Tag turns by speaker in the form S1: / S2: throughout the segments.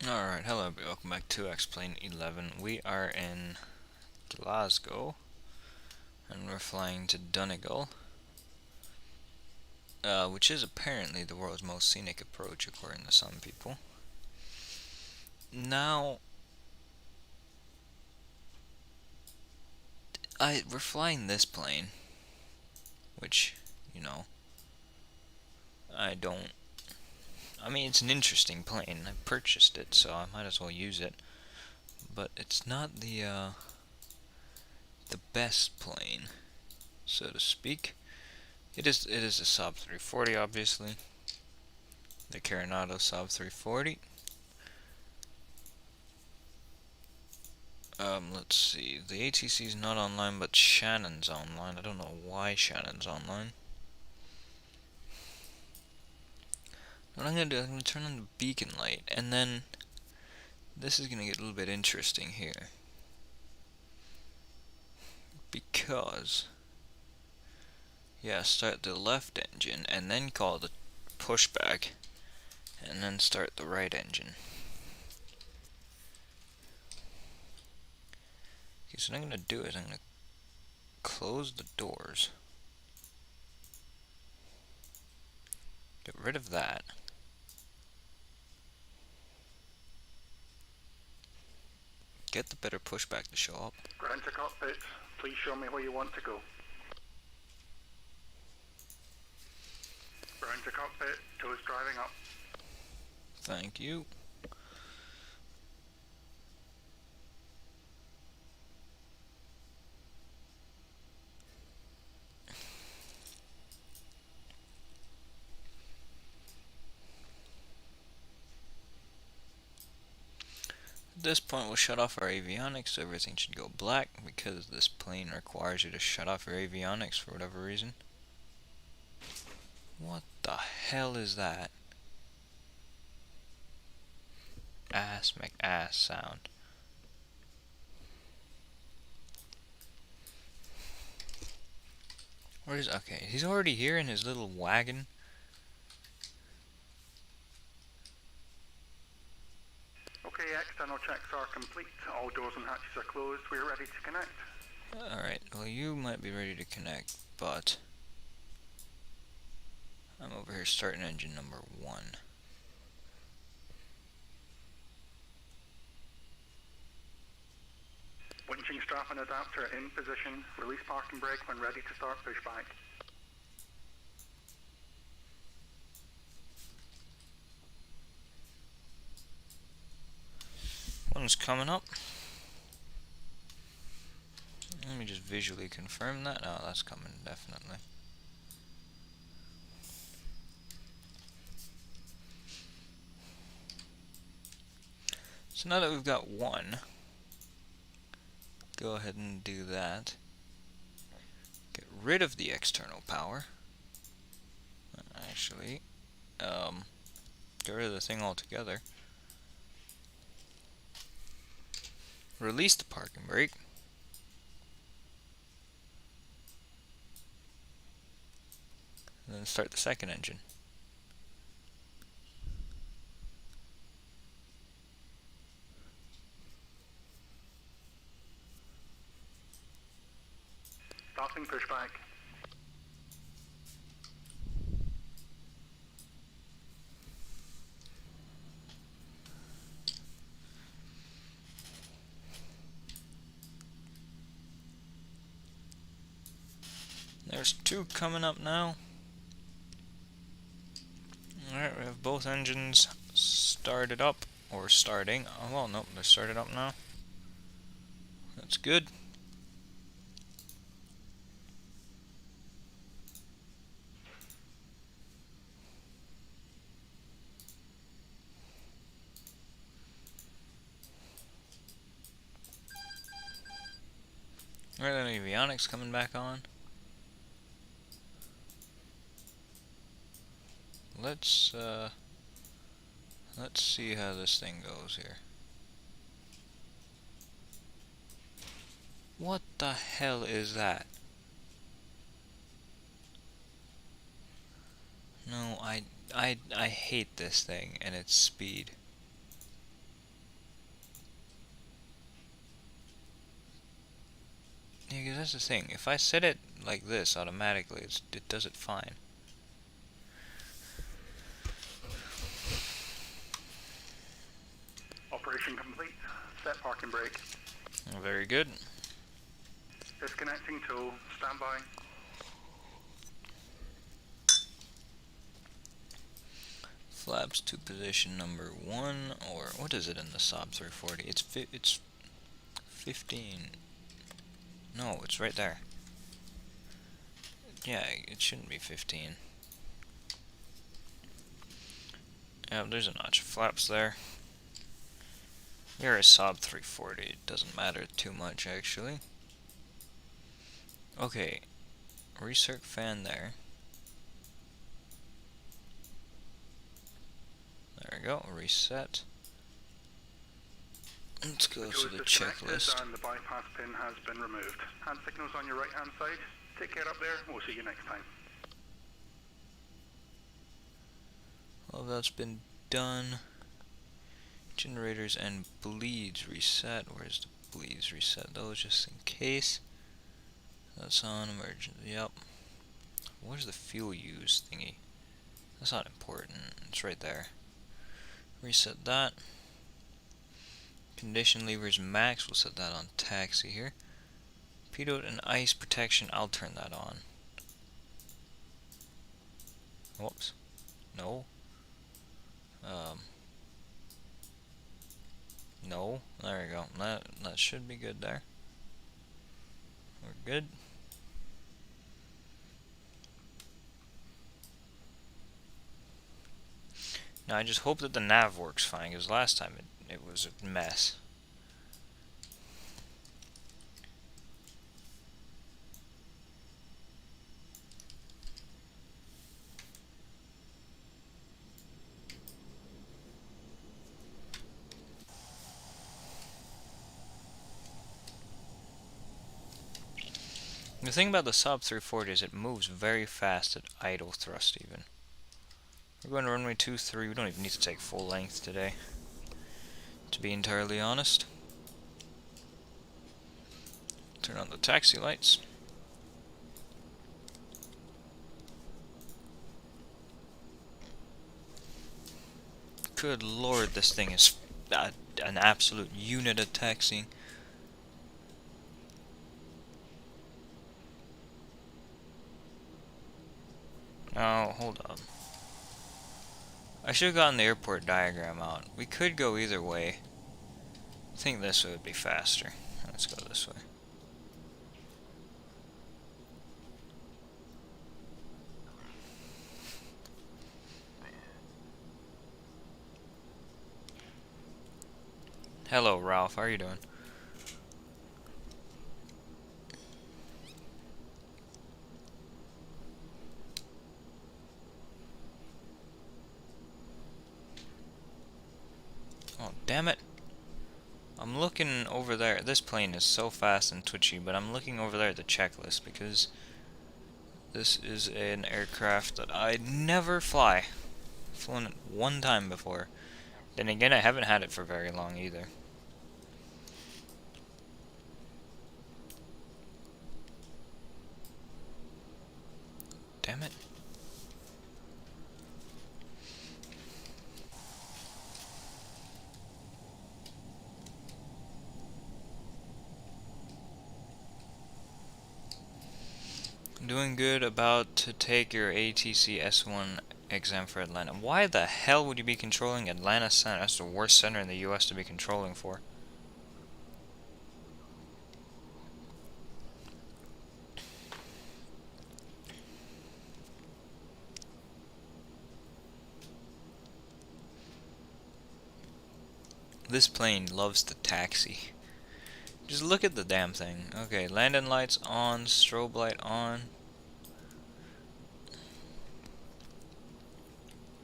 S1: Alright, hello everybody, welcome back to X-Plane 11. We are in Glasgow, and we're flying to Donegal, which is apparently the world's most scenic approach, according to some people. Now, we're flying this plane, which, you know, I mean, it's an interesting plane. I purchased it, so I might as well use it. But it's not the best plane, so to speak. It is a Saab340, obviously. The Carenado Saab340. Let's see. The ATC is not online, but Shannon's online. I don't know why Shannon's online. What I'm gonna do, I'm gonna turn on the beacon light, and then this is gonna get a little bit interesting here. Because, yeah, start the left engine, and then call the pushback, and then start the right engine. Okay, so what I'm gonna do is I'm gonna close the doors. Get rid of that. Get the better pushback to show up.
S2: Ground to cockpit, please show me where you want to go. Ground to cockpit, toes driving up.
S1: Thank you. At this point, we'll shut off our avionics, so everything should go black, because this plane requires you to shut off your avionics for whatever reason. What the hell is that? Ass McAss sound. Where is, okay, he's already here in his little wagon.
S2: Okay, external checks are complete. All doors and hatches are closed. We're ready to connect.
S1: Alright, well, you might be ready to connect, but I'm over here starting engine number 1.
S2: Winching strap and adapter in position. Release parking brake when ready to start pushback.
S1: One's coming up. Let me just visually confirm that. Oh, that's coming, definitely. So now that we've got one, go ahead and do that. Get rid of the external power. Actually, get rid of the thing altogether. Release the parking brake. And then start the second engine.
S2: Starting pushback.
S1: There's two coming up now. Alright, we have both engines started up, or starting. Oh, well, nope, they're started up now. That's good. Alright, then avionics coming back on. Let's see how this thing goes here. What the hell is that? No, I hate this thing and its speed. that's the thing. If I set it like this automatically, it does it fine.
S2: Operation complete. Set parking brake.
S1: Very good.
S2: Disconnecting tool. Stand by.
S1: Flaps to position number 1, or what is it in the Saab340? It's 15. No, it's right there. Yeah, it shouldn't be 15. Yeah, there's a notch of flaps there. You're a Saab340, it doesn't matter too much actually. Okay, recirc fan there. There we go, reset. Let's go to the checklist.
S2: And the bypass pin has been removed. Hand signals on your right hand side. Take care up there. We'll see you next time.
S1: Well, that's been done. Generators and bleeds reset. Where's the bleeds reset? Those just in case. That's on emergency. Yep. Where's the fuel use thingy? That's not important. It's right there. Reset that. Condition levers max. We'll set that on taxi here. Pitot and ice protection. I'll turn that on. Whoops. No. No. There we go. That should be good there. We're good. Now I just hope that the nav works fine, because last time it was a mess. The thing about the Saab340 is it moves very fast at idle thrust even. We're going to runway 23. We don't even need to take full length today, to be entirely honest. Turn on the taxi lights. Good lord, this thing is an absolute unit of taxiing. Oh, hold up. I should have gotten the airport diagram out. We could go either way. I think this way would be faster. Let's go this way. Hello, Ralph. How are you doing? Oh, damn it. I'm looking over there. This plane is so fast and twitchy, but I'm looking over there at the checklist because this is an aircraft that I never fly. I've flown it one time before. Then again, I haven't had it for very long either. Damn it. Doing good, about to take your ATC S1 exam for Atlanta. Why the hell would you be controlling Atlanta Center? That's the worst center in the US to be controlling for. This plane loves to taxi. Just look at the damn thing. Okay, landing lights on, strobe light on.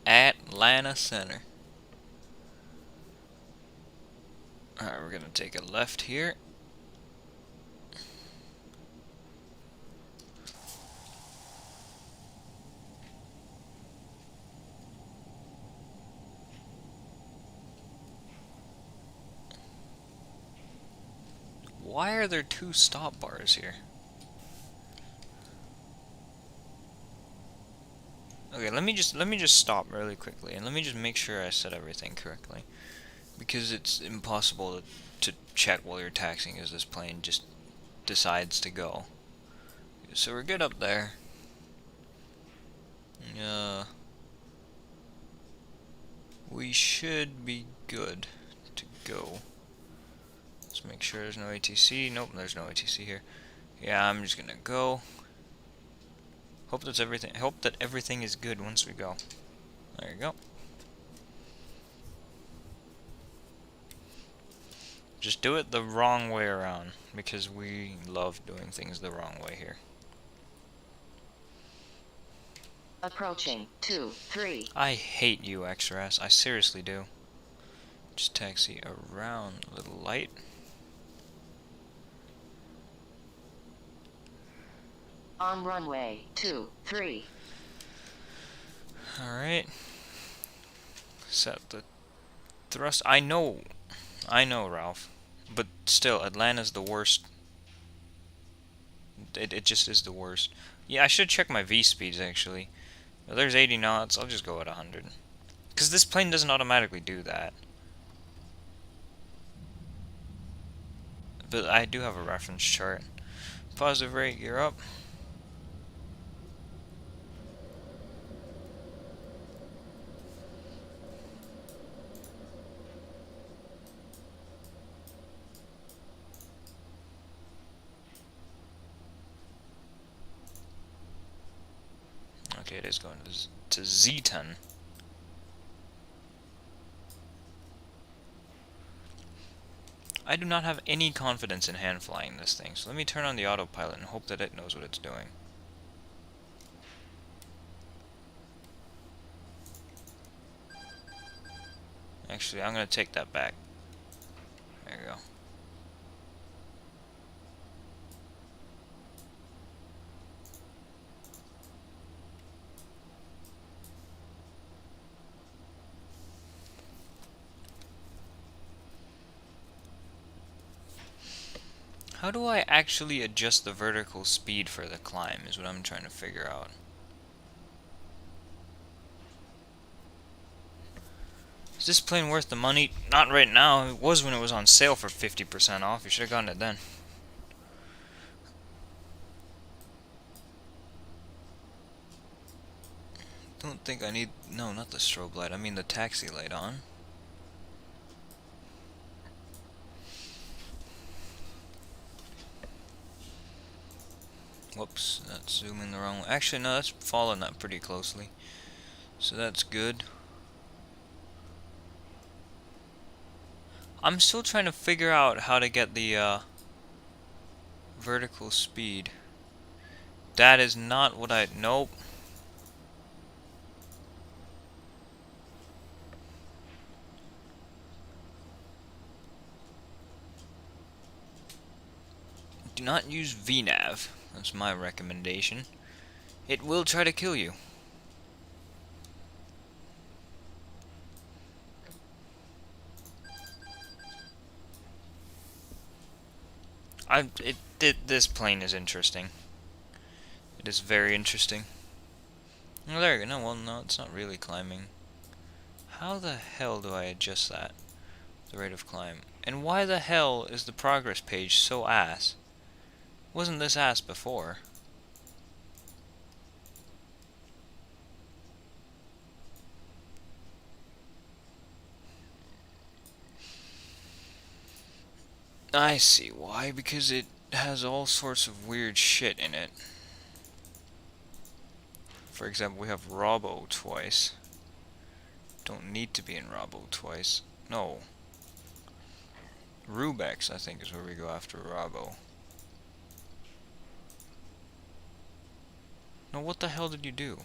S1: Atlanta Center. Alright, we're gonna take a left here. Why are there two stop bars here? Okay, let me just stop really quickly and let me just make sure I said everything correctly, because it's impossible to check while you're taxiing as this plane just decides to go. So we're good up there. We should be good to go. Let's make sure there's no ATC. Nope, there's no ATC here. Yeah, I'm just gonna go. Hope that everything is good once we go. There you go. Just do it the wrong way around, because we love doing things the wrong way here.
S3: Approaching 2-3.
S1: I hate you, XRS. I seriously do. Just taxi around a little light.
S3: On runway 23.
S1: Alright. Set the thrust. I know, Ralph. But still, Atlanta's the worst. It just is the worst. Yeah, I should check my V speeds, actually. Well, there's 80 knots. I'll just go at 100. Because this plane doesn't automatically do that. But I do have a reference chart. Positive rate, gear up. Okay, it is going to Z10. I do not have any confidence in hand flying this thing, so let me turn on the autopilot and hope that it knows what it's doing. Actually, I'm going to take that back. There you go. How do I actually adjust the vertical speed for the climb is what I'm trying to figure out. Is this plane worth the money? Not right now. It was when it was on sale for 50% off. You should have gotten it then. Don't think I need... No, not the strobe light. I mean the taxi light on. Whoops, that's zooming the wrong way. Actually, no, that's following that pretty closely. So that's good. I'm still trying to figure out how to get the vertical speed. That is not what I... Nope. Do not use VNAV. That's my recommendation. It will try to kill you. This plane is interesting. It is very interesting. Oh, there you go. No, well, no, it's not really climbing. How the hell do I adjust that? The rate of climb. And why the hell is the progress page so ass? Wasn't this ass before? I see why, because it has all sorts of weird shit in it. For example, we have Robo twice. Don't need to be in Robo twice. No. Rubex, I think, is where we go after Robo. No, what the hell did you do?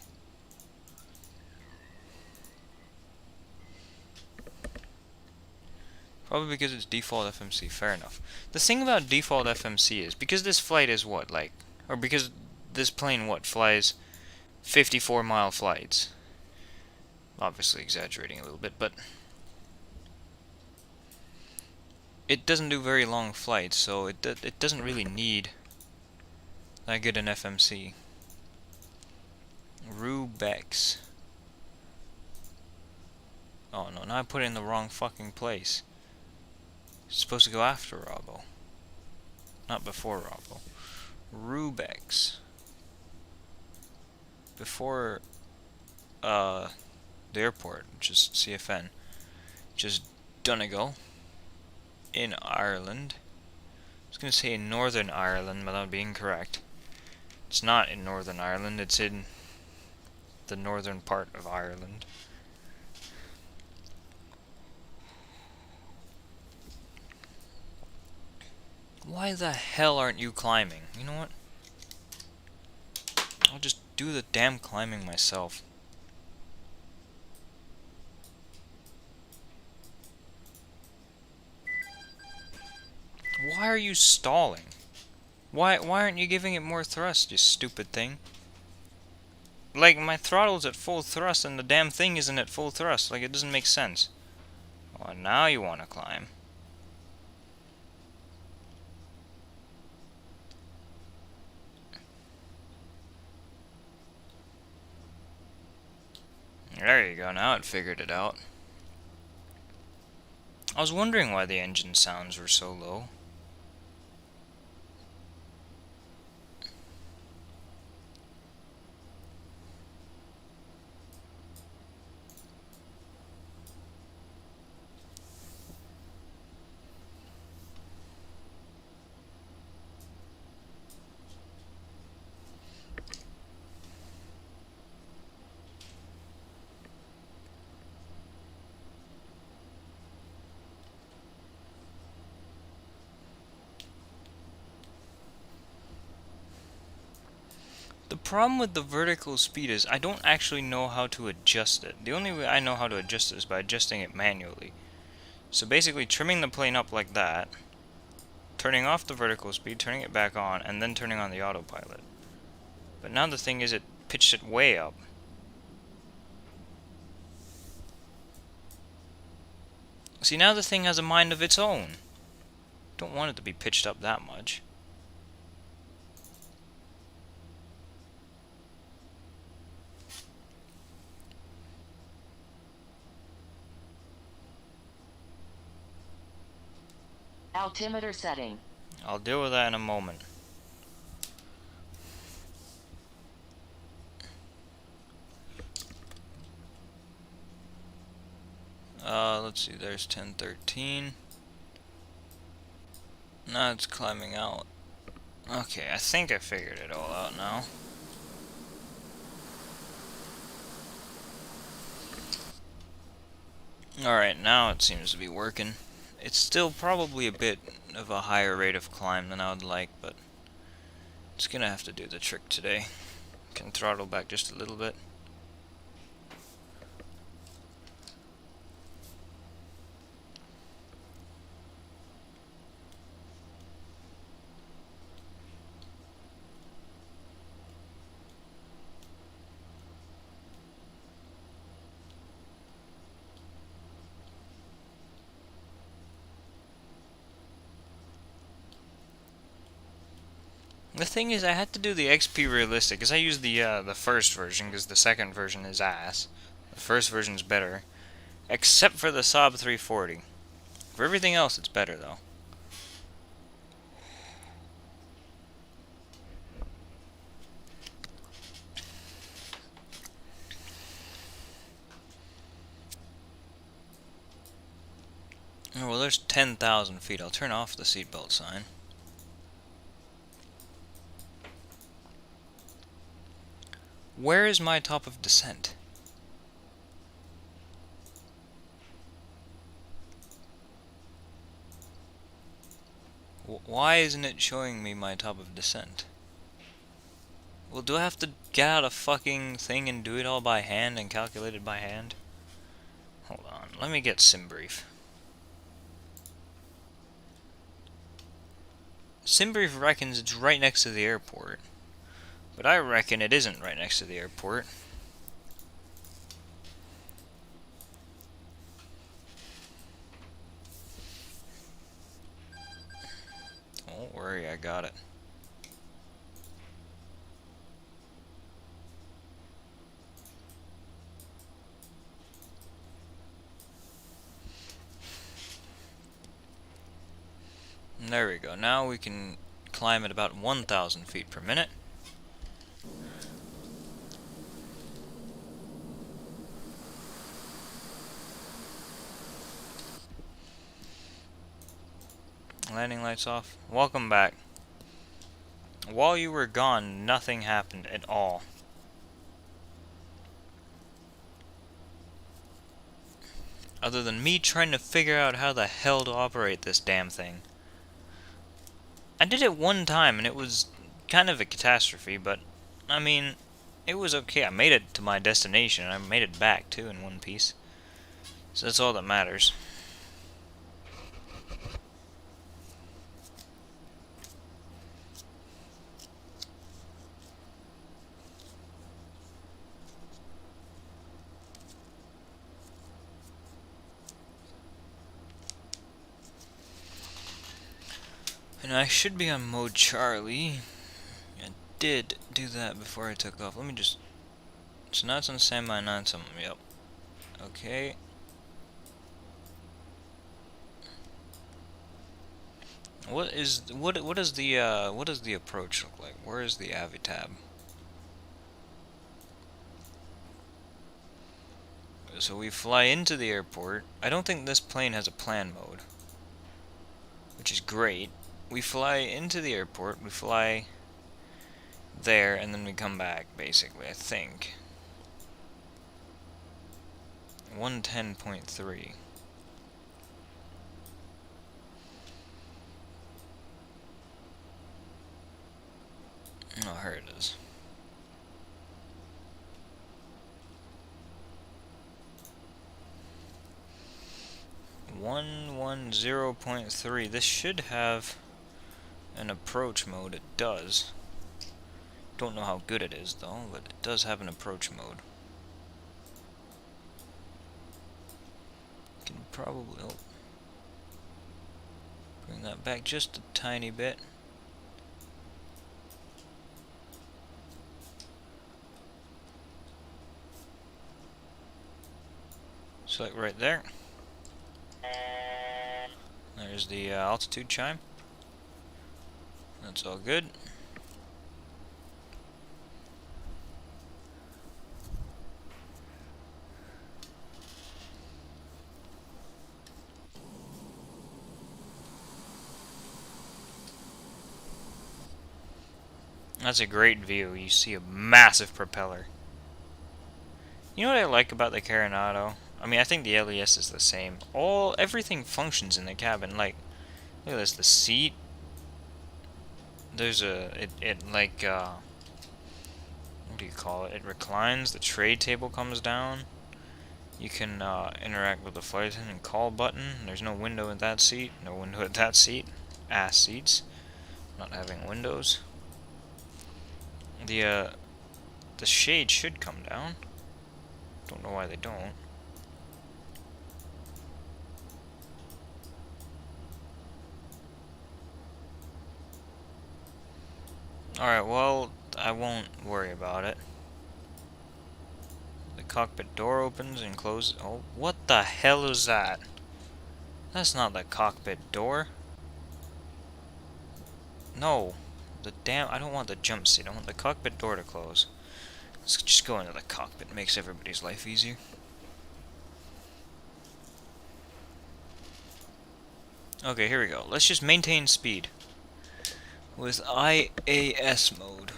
S1: Probably because it's default FMC. Fair enough. The thing about default FMC is, because this flight is what, like... Or because this plane, what, flies 54-mile flights. Obviously exaggerating a little bit, but... It doesn't do very long flights, so it doesn't really need that good an FMC. Rubex. Oh no, now I put it in the wrong fucking place. It's supposed to go after Robbo. Not before Robbo. Rubex. Before the airport, which is CFN. Which is Donegal. In Ireland. I was gonna say in Northern Ireland, but that would be incorrect. It's not in Northern Ireland, it's in the northern part of Ireland. Why the hell aren't you climbing? You know what? I'll just do the damn climbing myself. Why are you stalling? Why aren't you giving it more thrust, you stupid thing? Like, my throttle's at full thrust and the damn thing isn't at full thrust. Like, it doesn't make sense. Well, now you want to climb. There you go, now it figured it out. I was wondering why the engine sounds were so low. The problem with the vertical speed is I don't actually know how to adjust it. The only way I know how to adjust it is by adjusting it manually. So basically trimming the plane up like that, turning off the vertical speed, turning it back on, and then turning on the autopilot. But now the thing is it pitched it way up. See, now the thing has a mind of its own. Don't want it to be pitched up that much.
S3: Altimeter setting.
S1: I'll deal with that in a moment. Let's see, there's 1013. Now it's climbing out. Okay, I think I figured it all out now. Alright, now it seems to be working. It's still probably a bit of a higher rate of climb than I would like, but it's gonna have to do the trick today. Can throttle back just a little bit. The thing is, I had to do the XP realistic, because I used the first version, because the second version is ass. The first version's better, except for the Saab340. For everything else, it's better, though. Oh, well, there's 10,000 feet. I'll turn off the seatbelt sign. Where is my top of descent? Why isn't it showing me my top of descent? Well, do I have to get out a fucking thing and do it all by hand and calculate it by hand? Hold on, let me get SimBrief. SimBrief reckons it's right next to the airport. But I reckon it isn't right next to the airport. Don't worry, I got it. There we go. Now we can climb at about 1,000 feet per minute. Landing lights off. Welcome back. While you were gone, nothing happened at all. Other than me trying to figure out how the hell to operate this damn thing. I did it one time and it was kind of a catastrophe, but I mean, it was okay. I made it to my destination and I made it back too in one piece. So that's all that matters. And I should be on mode Charlie. I did do that before I took off. Let me just... So now it's on standby, now it's on... Yep. Okay. What does the approach look like? Where is the Avitab? So we fly into the airport. I don't think this plane has a plan mode, which is great. We fly into the airport, we fly there, and then we come back, basically, I think. 110.3. Oh, here it is. .3. This should have an approach mode. It does. Don't know how good it is though, but it does have an approach mode. Can probably bring that back just a tiny bit. Select right there. There's the altitude chime. That's all good. That's a great view. You see a massive propeller. You know what I like about the Carenado? I mean, I think the LES is the same. Everything functions in the cabin. Like, look at this. The seat. There's what do you call it? It reclines. The tray table comes down. You can interact with the flight attendant call button. There's no window in that seat. No window at that seat. Ass seats. Not having windows. The shade should come down. Don't know why they don't. Alright, well, I won't worry about it. The cockpit door opens and closes. Oh, what the hell is that? That's not the cockpit door. No. I don't want the jump seat. I want the cockpit door to close. Let's just go into the cockpit. It makes everybody's life easier. Okay, here we go. Let's just maintain speed with IAS mode.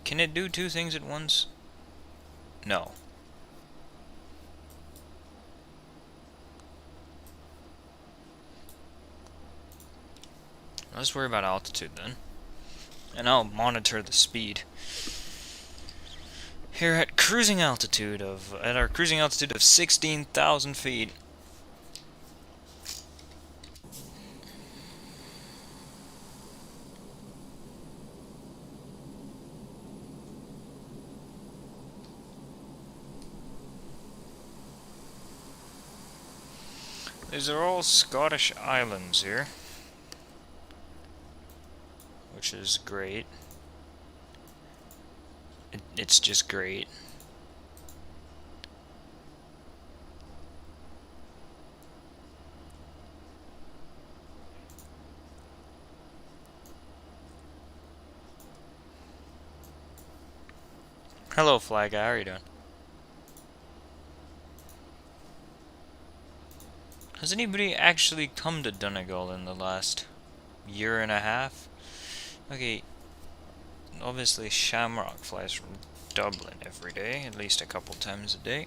S1: Can it do two things at once? No. Let's worry about altitude then. And I'll monitor the speed. Here at our cruising altitude of 16,000 feet. These are all Scottish islands here, which is great. It's just great. Hello, Fly Guy. How are you doing? Has anybody actually come to Donegal in the last year and a half? Okay, obviously Shamrock flies from Dublin every day, at least a couple times a day.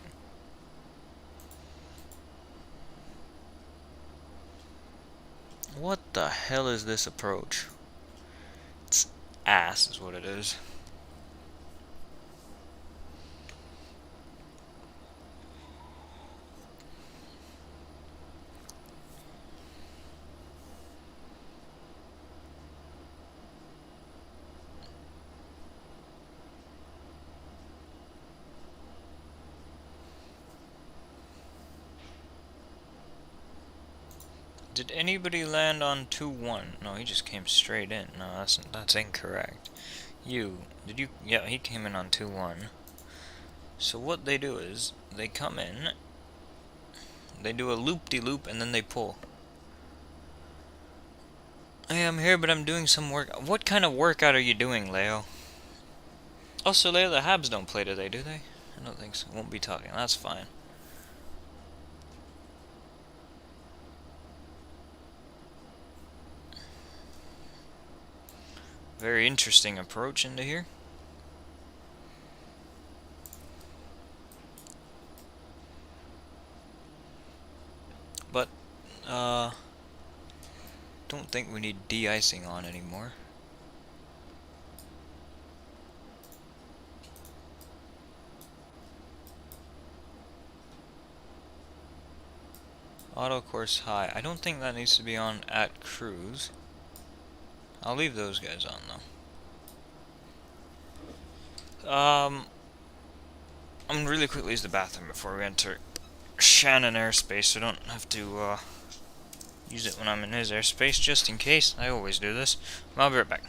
S1: What the hell is this approach? It's ass is what it is. Did anybody land on 2-1? No, he just came straight in. No, that's incorrect. Did you? Yeah, he came in on 2-1. So what they do is, they come in, they do a loop-de-loop, and then they pull. Hey, I'm here, but I'm doing some work. What kind of workout are you doing, Leo? Also, Leo, the Habs don't play today, do they? I don't think so. Won't be talking. That's fine. Very interesting approach into here. But, don't think we need de-icing on anymore. Auto course high. I don't think that needs to be on at cruise. I'll leave those guys on though. I'm gonna really quickly use the bathroom before we enter Shannon airspace, so I don't have to use it when I'm in his airspace, just in case. I always do this. I'll be right back.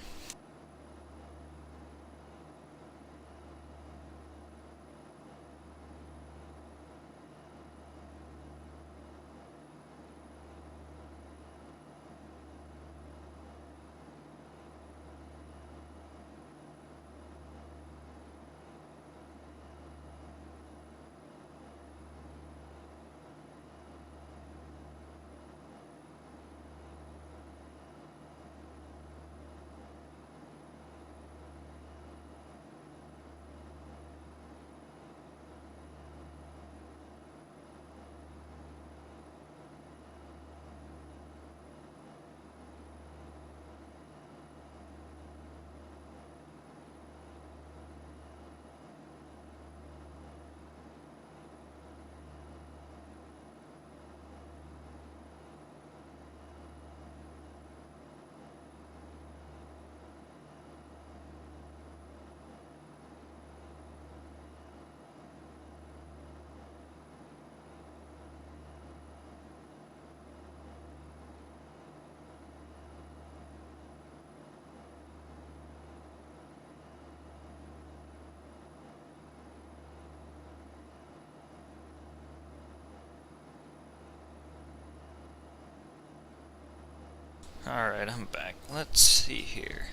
S1: Alright, I'm back. Let's see here.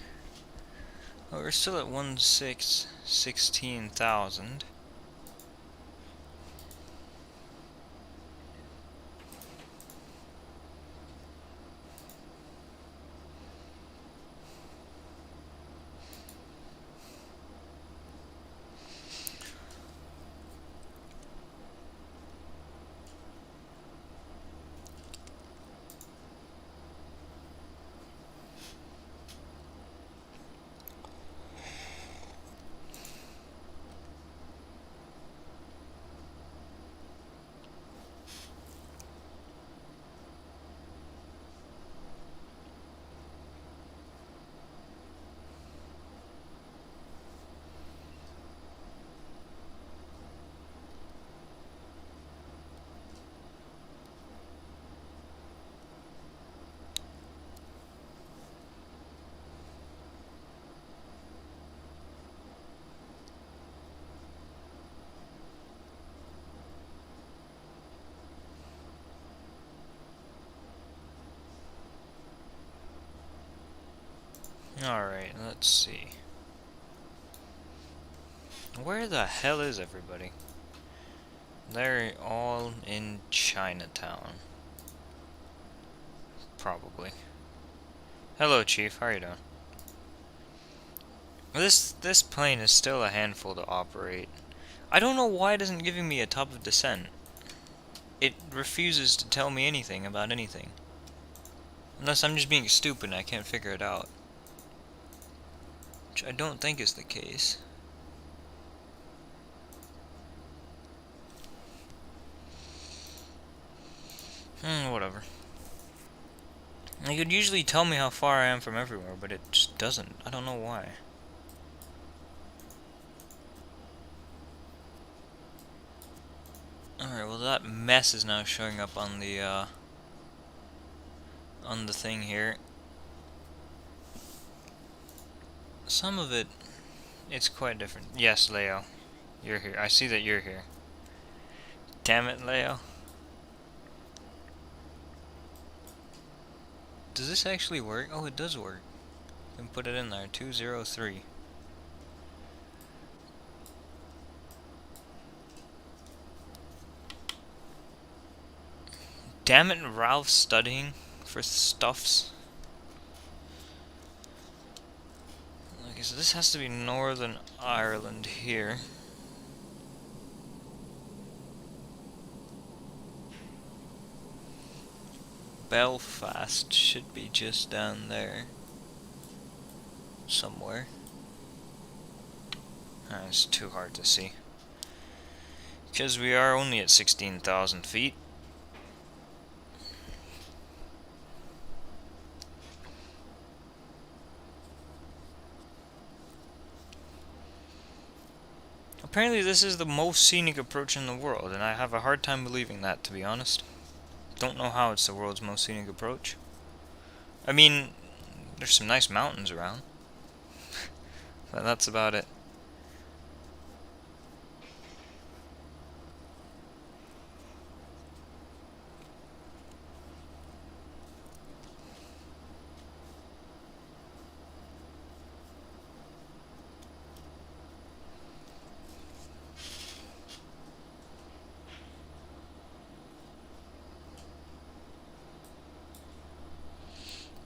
S1: Well, we're still at 16,000. Alright, let's see. Where the hell is everybody? They're all in Chinatown. Probably. Hello, Chief. How are you doing? This plane is still a handful to operate. I don't know why it isn't giving me a top of descent. It refuses to tell me anything about anything. Unless I'm just being stupid and I can't figure it out. Which I don't think is the case. Whatever. It could usually tell me how far I am from everywhere, but it just doesn't. I don't know why. Alright, well that mess is now showing up on the thing here. Some of it, it's quite different. Yes, Leo. You're here. I see that you're here. Damn it, Leo. Does this actually work? Oh, it does work. You can put it in there. 203. Damn it, Ralph's studying for stuffs. Okay, so this has to be Northern Ireland here. Belfast should be just down there. Somewhere. It's too hard to see. Because we are only at 16,000 feet. Apparently this is the most scenic approach in the world, and I have a hard time believing that, to be honest. Don't know how it's the world's most scenic approach. I mean, there's some nice mountains around. But that's about it.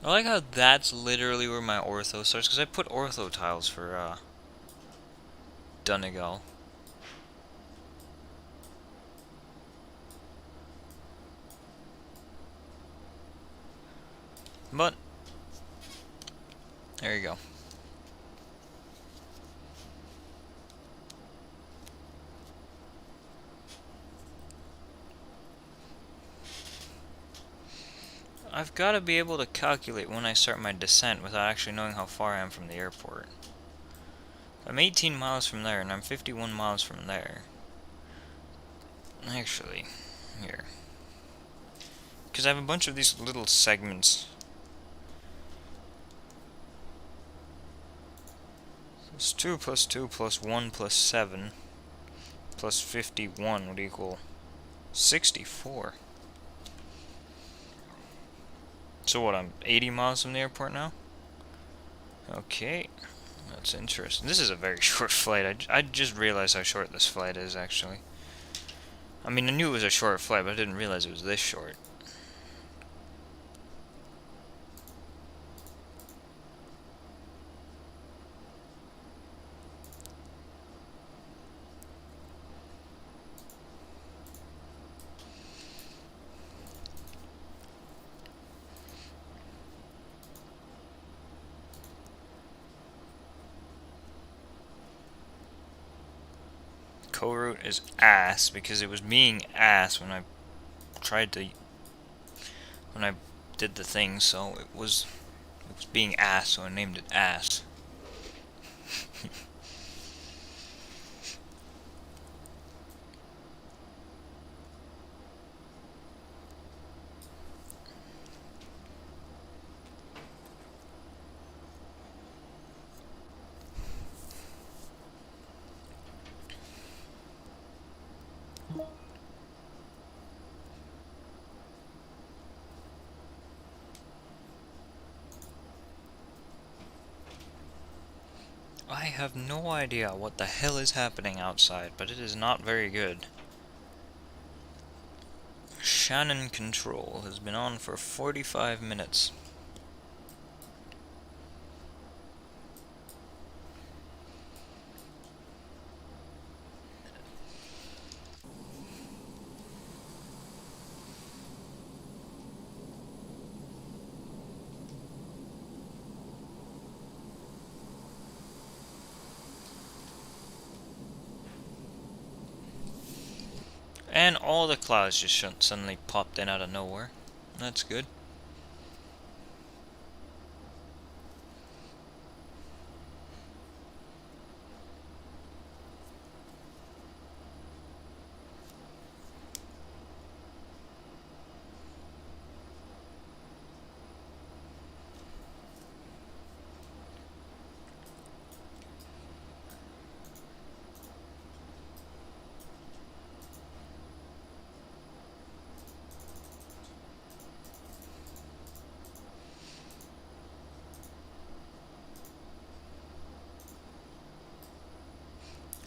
S1: I like how that's literally where my ortho starts, because I put ortho tiles for Donegal. But there you go. I've got to be able to calculate when I start my descent without actually knowing how far I am from the airport. I'm 18 miles from there, and I'm 51 miles from there. Actually, here. Because I have a bunch of these little segments. Plus 2 plus 2 plus 1 plus 7 plus 51 would equal 64. So what, I'm 80 miles from the airport now? Okay, that's interesting. This is a very short flight. I just realized how short this flight is, actually. I mean, I knew it was a short flight, but I didn't realize it was this short. Co-route is ass because it was being ass when I did the thing, so it was being ass, so I named it ass. I have no idea what the hell is happening outside, but it is not very good. Shannon Control has been on for 45 minutes. And all the clouds just suddenly popped in out of nowhere. That's good.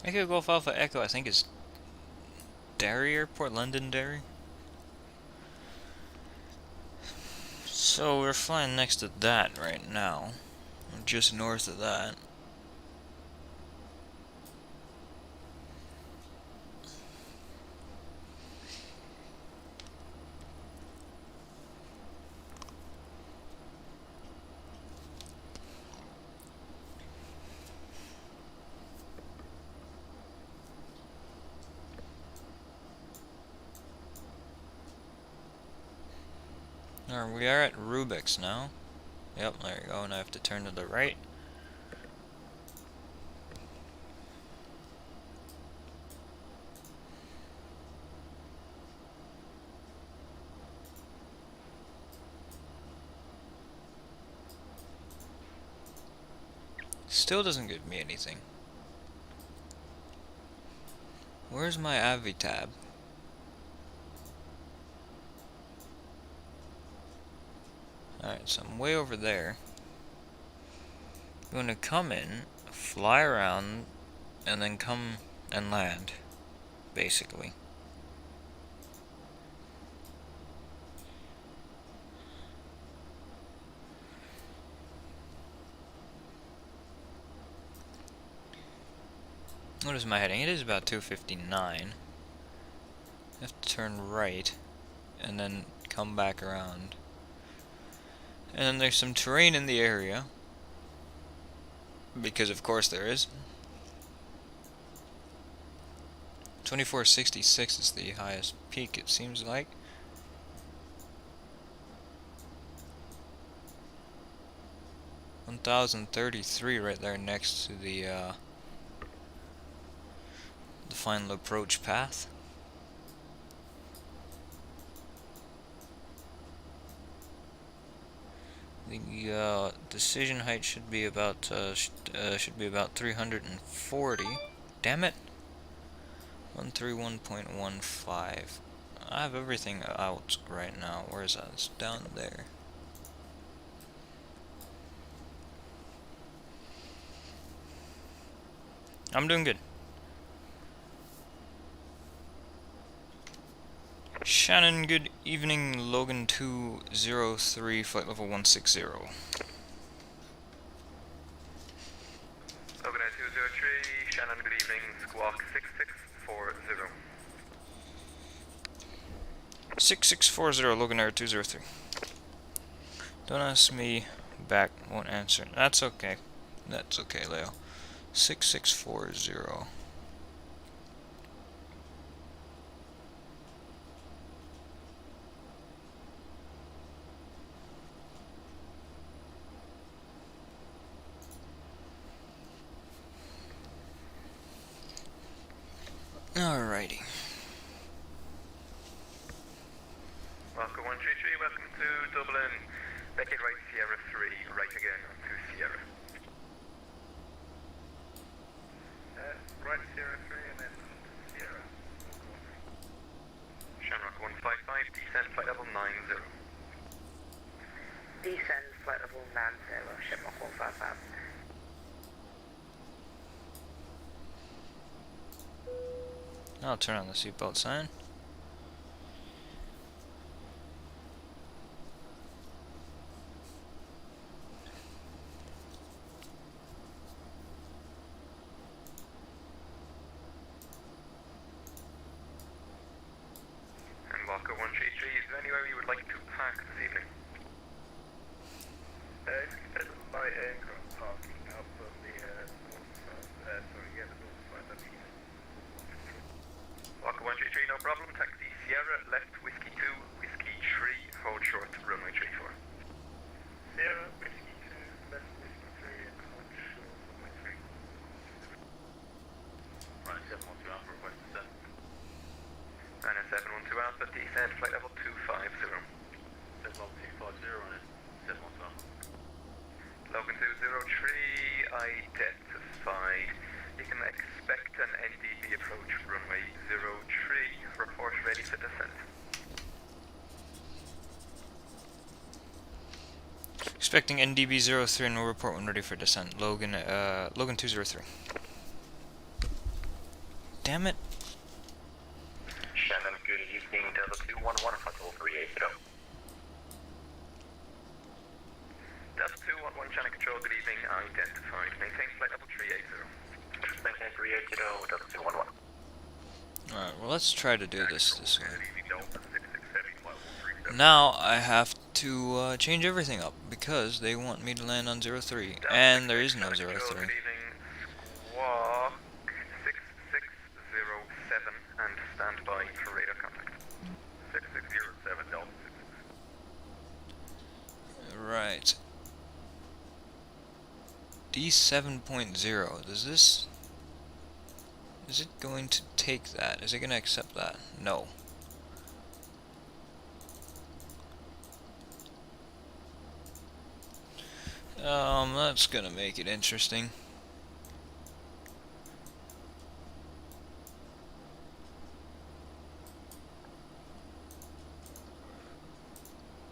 S1: I could go off Alpha Echo, I think it's Derry Airport, Londonderry. So we're flying next to that right now. Just north of that. We are at Rubik's now. Yep, there you go, and I have to turn to the right. Still doesn't give me anything. Where's my Avitab? Alright, so I'm way over there. I'm going to come in, fly around, and then come and land, basically. What is my heading? It is about 259. I have to turn right, and then come back around. And then there's some terrain in the area, because of course there is. 2466 is the highest peak, it seems like. $1,033 right there next to the final approach path. The decision height should be about 340. Damn it! 131.15. I have everything out right now. Where is that? It's down there. I'm doing good. Shannon, good evening. Logan 203, flight level 160.
S2: Loganair 203, Shannon, good evening, squawk 6640.
S1: 6640, Loganair 203. Don't ask me back, won't answer. That's okay. That's okay, Leo. 6640. Alrighty.
S2: Welcome 133, welcome to Dublin. Beckett right Sierra 3, right again to Sierra. Right Sierra 3 and then Sierra. Shamrock 155, descend flight level 90.
S4: Descend flight level 90, Shamrock 155.
S1: I'll turn on the seatbelt sign.
S2: And Walker 133, is there anywhere you would like to park this evening? If you said light aircraft parking out on the north side, the north side of the Walker 133, no problem. Taxi Sierra, left Whiskey 2, Whiskey 3, hold short, runway 34. Sierra, Whiskey 2, left Whiskey 3, and hold short, runway 3. Right, 712 Alpha, request descent. And a 712 Alpha, descent, flight level 250. 71250 on it, 712 Alpha. Logan 203, identified. You can expect an NDB approach, runway 03, report ready for descent.
S1: Expecting NDB-03 and will report when ready for descent. Logan 203. Damn it.
S2: Shannon, good evening, Delta 211, Hotel 380. Delta 211, Shannon Control, good evening, identified. Maintain flight level 380. Maintain 380, Delta 211.
S1: Alright, well let's try to do this way. Now I have to change everything up because they want me to land on 03 and there is no 03.
S2: Good evening, Squawk 6607 and stand by for radar contact. 6607 Delta 66.
S1: Right. D7.0, is it going to take that? Is it going to accept that? No. That's gonna make it interesting.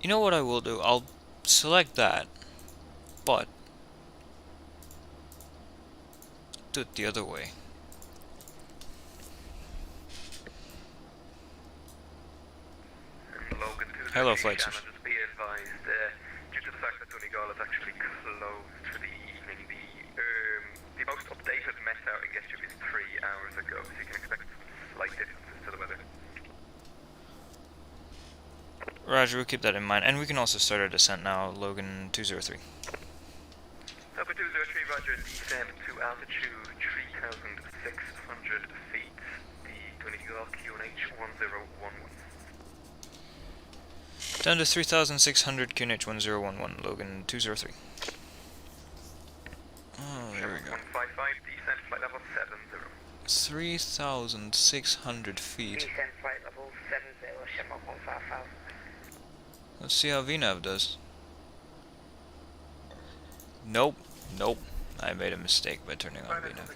S1: You know what I will do? I'll select that, but do it the other way.
S2: Logan 203,
S1: Hello, flight
S2: Shannon,
S1: switch.
S2: just be advised, due to the fact that Donegal is actually closed for the evening, the most updated Met outing yesterday was 3 hours ago, so you can expect slight differences to the weather.
S1: Roger, we'll keep that in mind. And we can also start our descent now, Logan 203.
S2: Logan 203, Roger, descend to altitude 3,600 feet, the Donegal QNH 1011.
S1: Down to 3,600 QNH 1011, Logan 203. Oh, there we go.
S2: 155, descent flight level 70.
S1: 3,600 feet.
S4: Descent flight level 70, Shamrock 155.
S1: Let's see how VNAV does. Nope, nope. I made a mistake by turning on VNAV.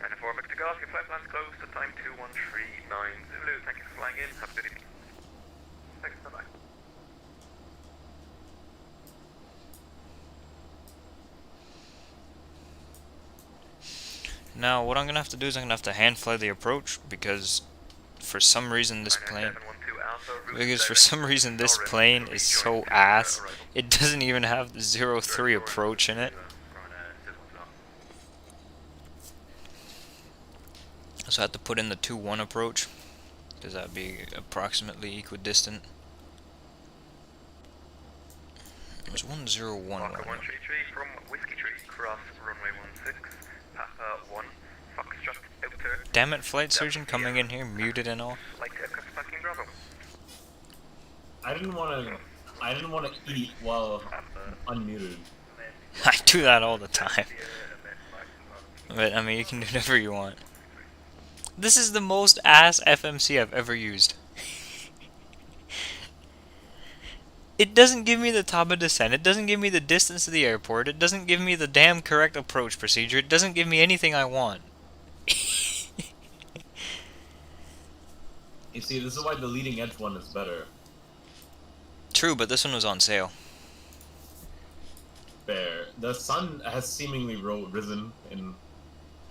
S2: And 4 Victor Golf, your flight plan's closed to time 2139 Zulu. Thank you for flying in. Have a good evening. Thanks, bye-bye.
S1: Now, what I'm gonna have to do is I'm gonna have to hand fly the approach because for some reason this plane is so ass. It doesn't even have the 03 approach in it. So I have to put in the 2-1 approach because that would be approximately equidistant. There's 101.
S2: Walker 133 from Whiskey Tree, cross runway 16, Papa 1, Foxtrot outer.
S1: Damn it, flight surgeon coming in here, muted and all.
S2: Like aircraft parking Bravo.
S5: I didn't want to eat while unmuted.
S1: I do that all the time. But I mean, you can do whatever you want. This is the most ass FMC I've ever used. It doesn't give me the top of descent. It doesn't give me the distance to the airport. It doesn't give me the damn correct approach procedure. It doesn't give me anything I want.
S5: You see, this is why the leading edge one is better.
S1: True, but this one was on sale.
S5: Fair. The sun has seemingly risen in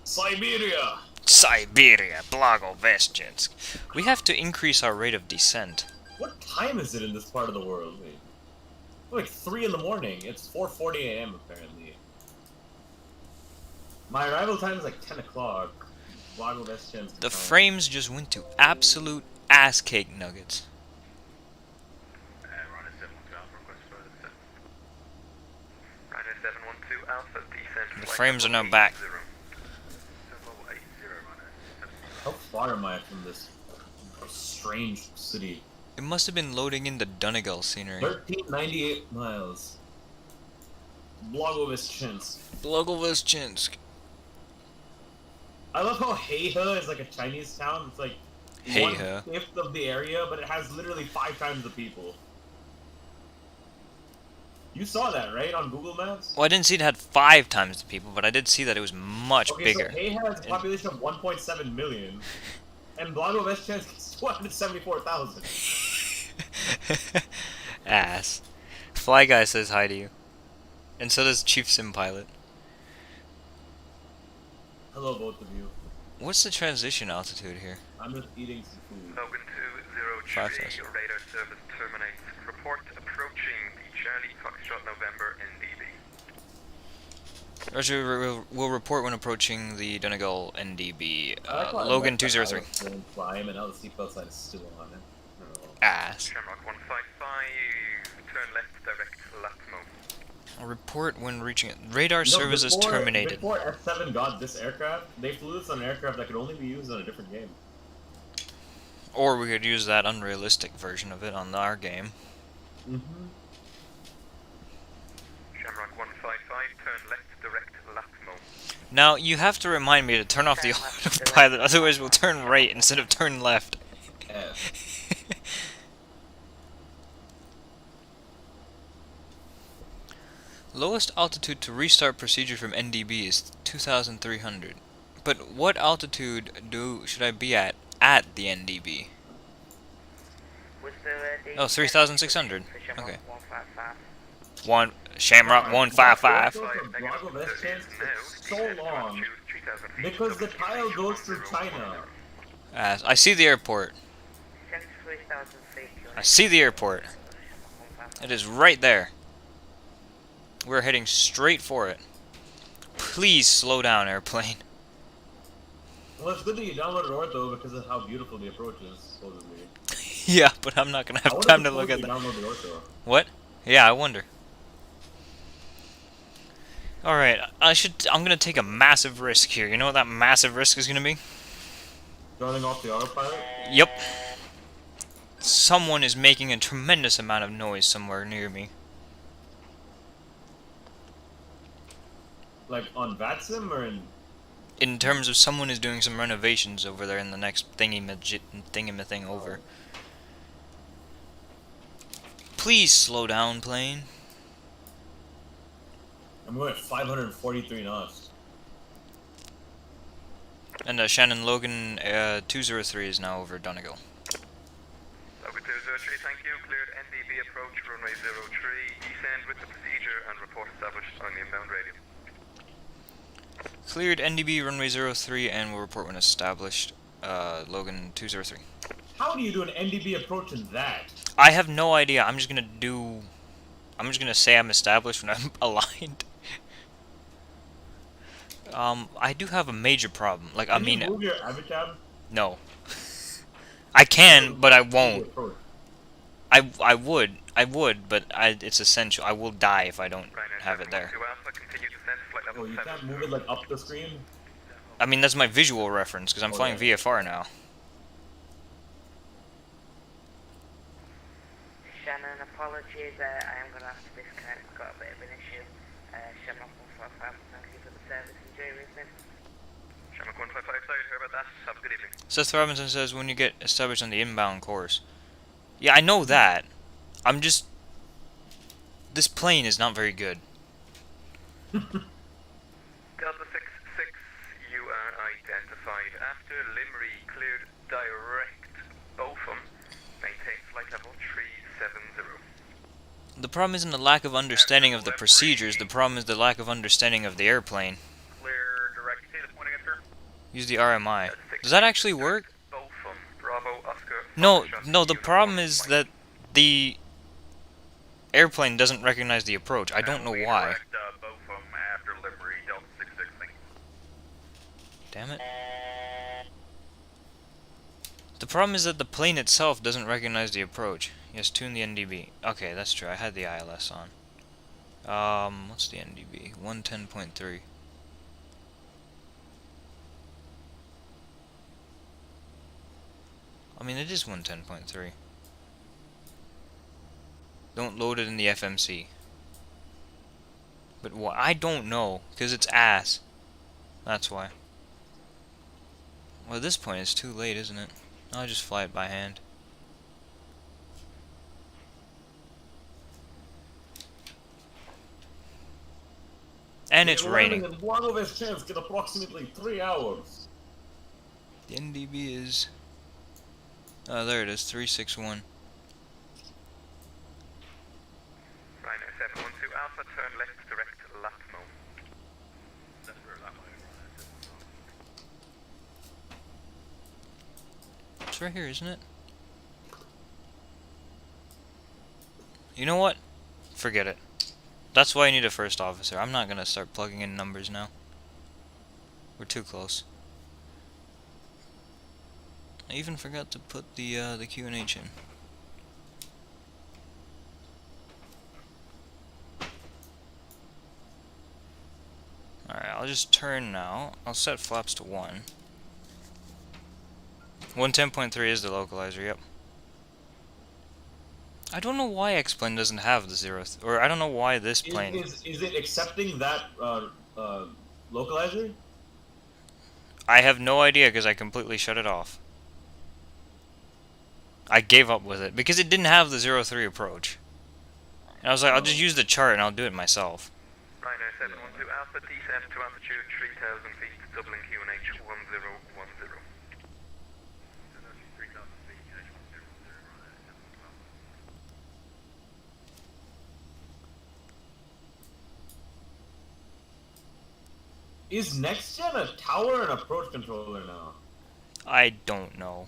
S5: Siberia!
S1: Siberia, Blagoveshchensk. We have to increase our rate of descent.
S5: What time is it in this part of the world? Wait. Like 3 in the morning. It's 4:40 a.m. apparently. My arrival time is like 10 o'clock. Blagoveshchensk
S1: The
S5: time.
S1: frames just went to absolute ass cake nuggets.
S2: Runner 712 Alpha, request further descent. Runner 712 Alpha, descent.
S1: The
S2: flight
S1: frames are
S2: level
S1: now back.
S2: 80. Level 80, runner 712.
S5: How far am I from this strange city?
S1: It must have been loading in the Donegal scenery.
S5: 1398 miles. Blagoveshchensk.
S1: Blagoveshchensk.
S5: I love how Heihe is like a Chinese town. It's like
S1: Heihe.
S5: 1/5 of the area, but it has literally 5 times the people. You saw that, right, on Google Maps?
S1: Well, I didn't see it had 5 times the people, but I did see that it was much
S5: Okay,
S1: bigger.
S5: so Heihe has a population of 1.7 million, and Blagoveshchensk is 274,000.
S1: Ass. Fly Guy says hi to you. And so does Chief Sim Pilot.
S5: Hello, both of you.
S1: What's the transition altitude here?
S5: I'm just eating some food.
S2: Logan 203, your radar service terminates. Report approaching the Charlie Foxtrot November NDB.
S1: Roger, we'll report when approaching the Donegal NDB.
S5: I like how I
S1: Logan
S5: left the
S1: 203.
S5: house and climb, and now the seatbelt sign is still on it. Oh.
S1: Ass.
S2: Shamrock 155, turn left, direct Latmo.
S1: I'll report when reaching it. Radar
S5: You know,
S1: service is terminated.
S5: Before F7 got this aircraft, they flew this on an aircraft that could only be used on a different game.
S1: Or we could use that unrealistic version of it on our game.
S5: Mm-hmm.
S2: Shamrock 155, turn left, direct Latmo.
S1: Now, you have to remind me to turn off the autopilot, otherwise we'll turn right instead of turn left.
S5: F.
S1: Lowest altitude to restart procedure from NDB is 2,300. But what altitude should I be at the NDB? Oh, 3,600. Okay.
S4: 155.
S1: Shamrock 155.
S5: Blagoveshchensk is so long because the tile goes through China.
S1: I see the airport.
S4: 73,000 feet.
S1: I see the airport. It is right there. We're heading straight for it. Please slow down, airplane.
S5: Well, it's good that you downloaded Ortho because of how beautiful the approach is, supposedly.
S1: Yeah, but I'm not gonna have time to look at that.
S5: Download the Ortho.
S1: What? Yeah, I wonder. Alright, I'm gonna take a massive risk here. You know what that massive risk is gonna be?
S5: Turning off the autopilot?
S1: Yep. Someone is making a tremendous amount of noise somewhere near me.
S5: Like on VATSIM or
S1: In terms of someone is doing some renovations over there in the next thing over. Please slow down, plane.
S5: I'm going at 543 knots.
S1: And Shannon Logan 203 is now over Donegal.
S2: Logan 203, thank you. Cleared NDB approach, runway 03. Descend with the procedure and report established on the inbound radio.
S1: Cleared NDB runway 03 and will report when established. Logan 203.
S5: How do you do an NDB approach in that?
S1: I have no idea. I'm just gonna say I'm established when I'm aligned. I do have a major problem. Like,
S5: Can you move your avatar?
S1: no. I can, but I won't. I would, but it's essential. I will die if I don't have it there.
S5: Oh, you can't move it like up the screen?
S1: I mean, that's my visual reference, because I'm flying
S5: yeah.
S1: VFR now.
S4: Shannon, apologies, I am going to have to disconnect. I've got a bit of an issue. Shamrock 155, thank you for the service. Enjoy your evening.
S2: Shamrock 155, sorry to hear about that. Have a good evening.
S1: Seth Robinson says when you get established on the inbound course. Yeah, I know that. I'm just... This plane is not very good.
S2: Delta 66, you are identified. After Limerick cleared direct Botham, maintain flight level 370.
S1: The problem isn't the lack of understanding of the procedures, the problem is the lack of understanding of the airplane.
S2: Clear direct, see the pointing at her.
S1: Use the RMI. Does that actually work?
S2: Both on Bravo, Oscar.
S1: No,
S2: Foxtrot,
S1: no, the
S2: Uniform,
S1: problem is
S2: Mike.
S1: that the airplane doesn't recognize the approach. I don't know
S2: We
S1: why.
S2: direct, both of them after delivery, Delta 660.
S1: Damn it. The problem is that the plane itself doesn't recognize the approach. Yes, tune the NDB. Okay, that's true. I had the ILS on. What's the NDB? 110.3. I mean, it is 110.3. Don't load it in the FMC. But why? I don't know, because it's ass. That's why. Well, at this point, it's too late, isn't it? I'll just fly it by hand. And it's raining.
S5: In Blagoveshchensk in approximately 3 hours.
S1: The NDB is... Oh, there it is, 361.
S2: Rhino 712 Alpha, turn left direct Latmo. That's where Latmo is.
S1: It's right here, isn't it? You know what? Forget it. That's why I need a first officer. I'm not gonna start plugging in numbers now. We're too close. I even forgot to put the QNH in. Alright, I'll just turn now. I'll set flaps to 1. 110.3 is the localizer, yep. I don't know why X-Plane doesn't have the or I don't know why this plane...
S5: Is it accepting that localizer?
S1: I have no idea because I completely shut it off. I gave up with it because it didn't have the 03 approach. And I was like, I'll just use the chart and I'll do it myself.
S2: Rhino 712 Alpha, descend to altitude 3,000 feet, doubling QNH 1010.
S5: Is next gen a tower and approach controller now?
S1: I don't know.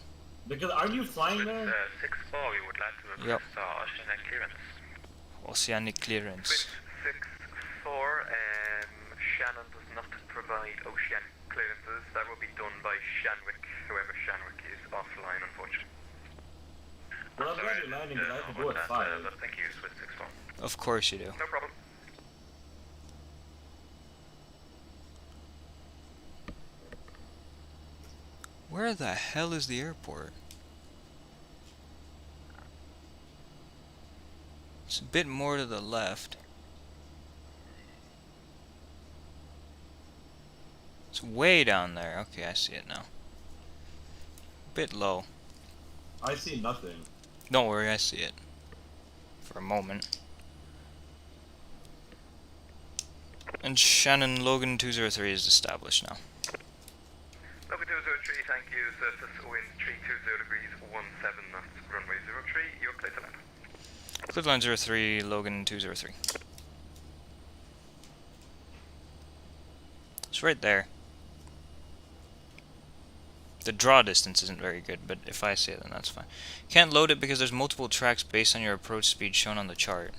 S5: Because are you flying there?
S2: 6-4, we would like to
S1: Yep.
S2: request oceanic clearance.
S1: Oceanic clearance.
S2: 6-4, Shannon does not provide oceanic clearances. That will be done by Shanwick, whoever Shanwick is offline, unfortunately.
S5: Well, I'm glad you're landing because I have to go at 5.
S2: Thank you, Swiss 6-4.
S1: Of course you do.
S2: No problem.
S1: Where the hell is the airport? It's a bit more to the left. It's way down there. Okay, I see it now. Bit low.
S5: I see nothing.
S1: Don't worry, I see it. For a moment. And Shannon Logan 203 is established now.
S2: Logan 203, thank you. Surface wind 320 degrees 17 knots. Runway 03, you're clear to land.
S1: Cliffline 03, Logan 203. It's right there. The draw distance isn't very good, but if I see it, then that's fine. Can't load it because there's multiple tracks based on your approach speed shown on the chart.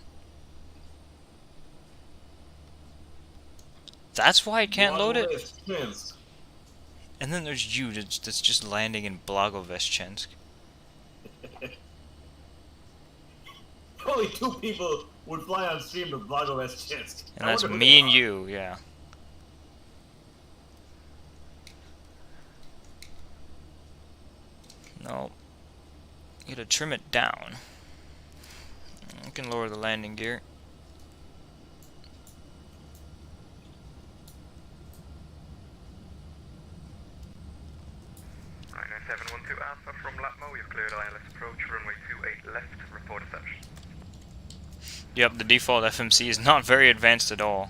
S1: That's why I can't load it? And then there's you that's just landing in Blagoveshchensk.
S5: Only 2 people would fly on stream to Blagoveshchensk.
S1: And that's me and you, yeah. No. You gotta trim it down. I can lower the landing gear.
S2: Rhino 712 Alpha from Latmo, you've cleared ILS approach, runway 28 left, report reception.
S1: Yep, the default FMC is not very advanced at all.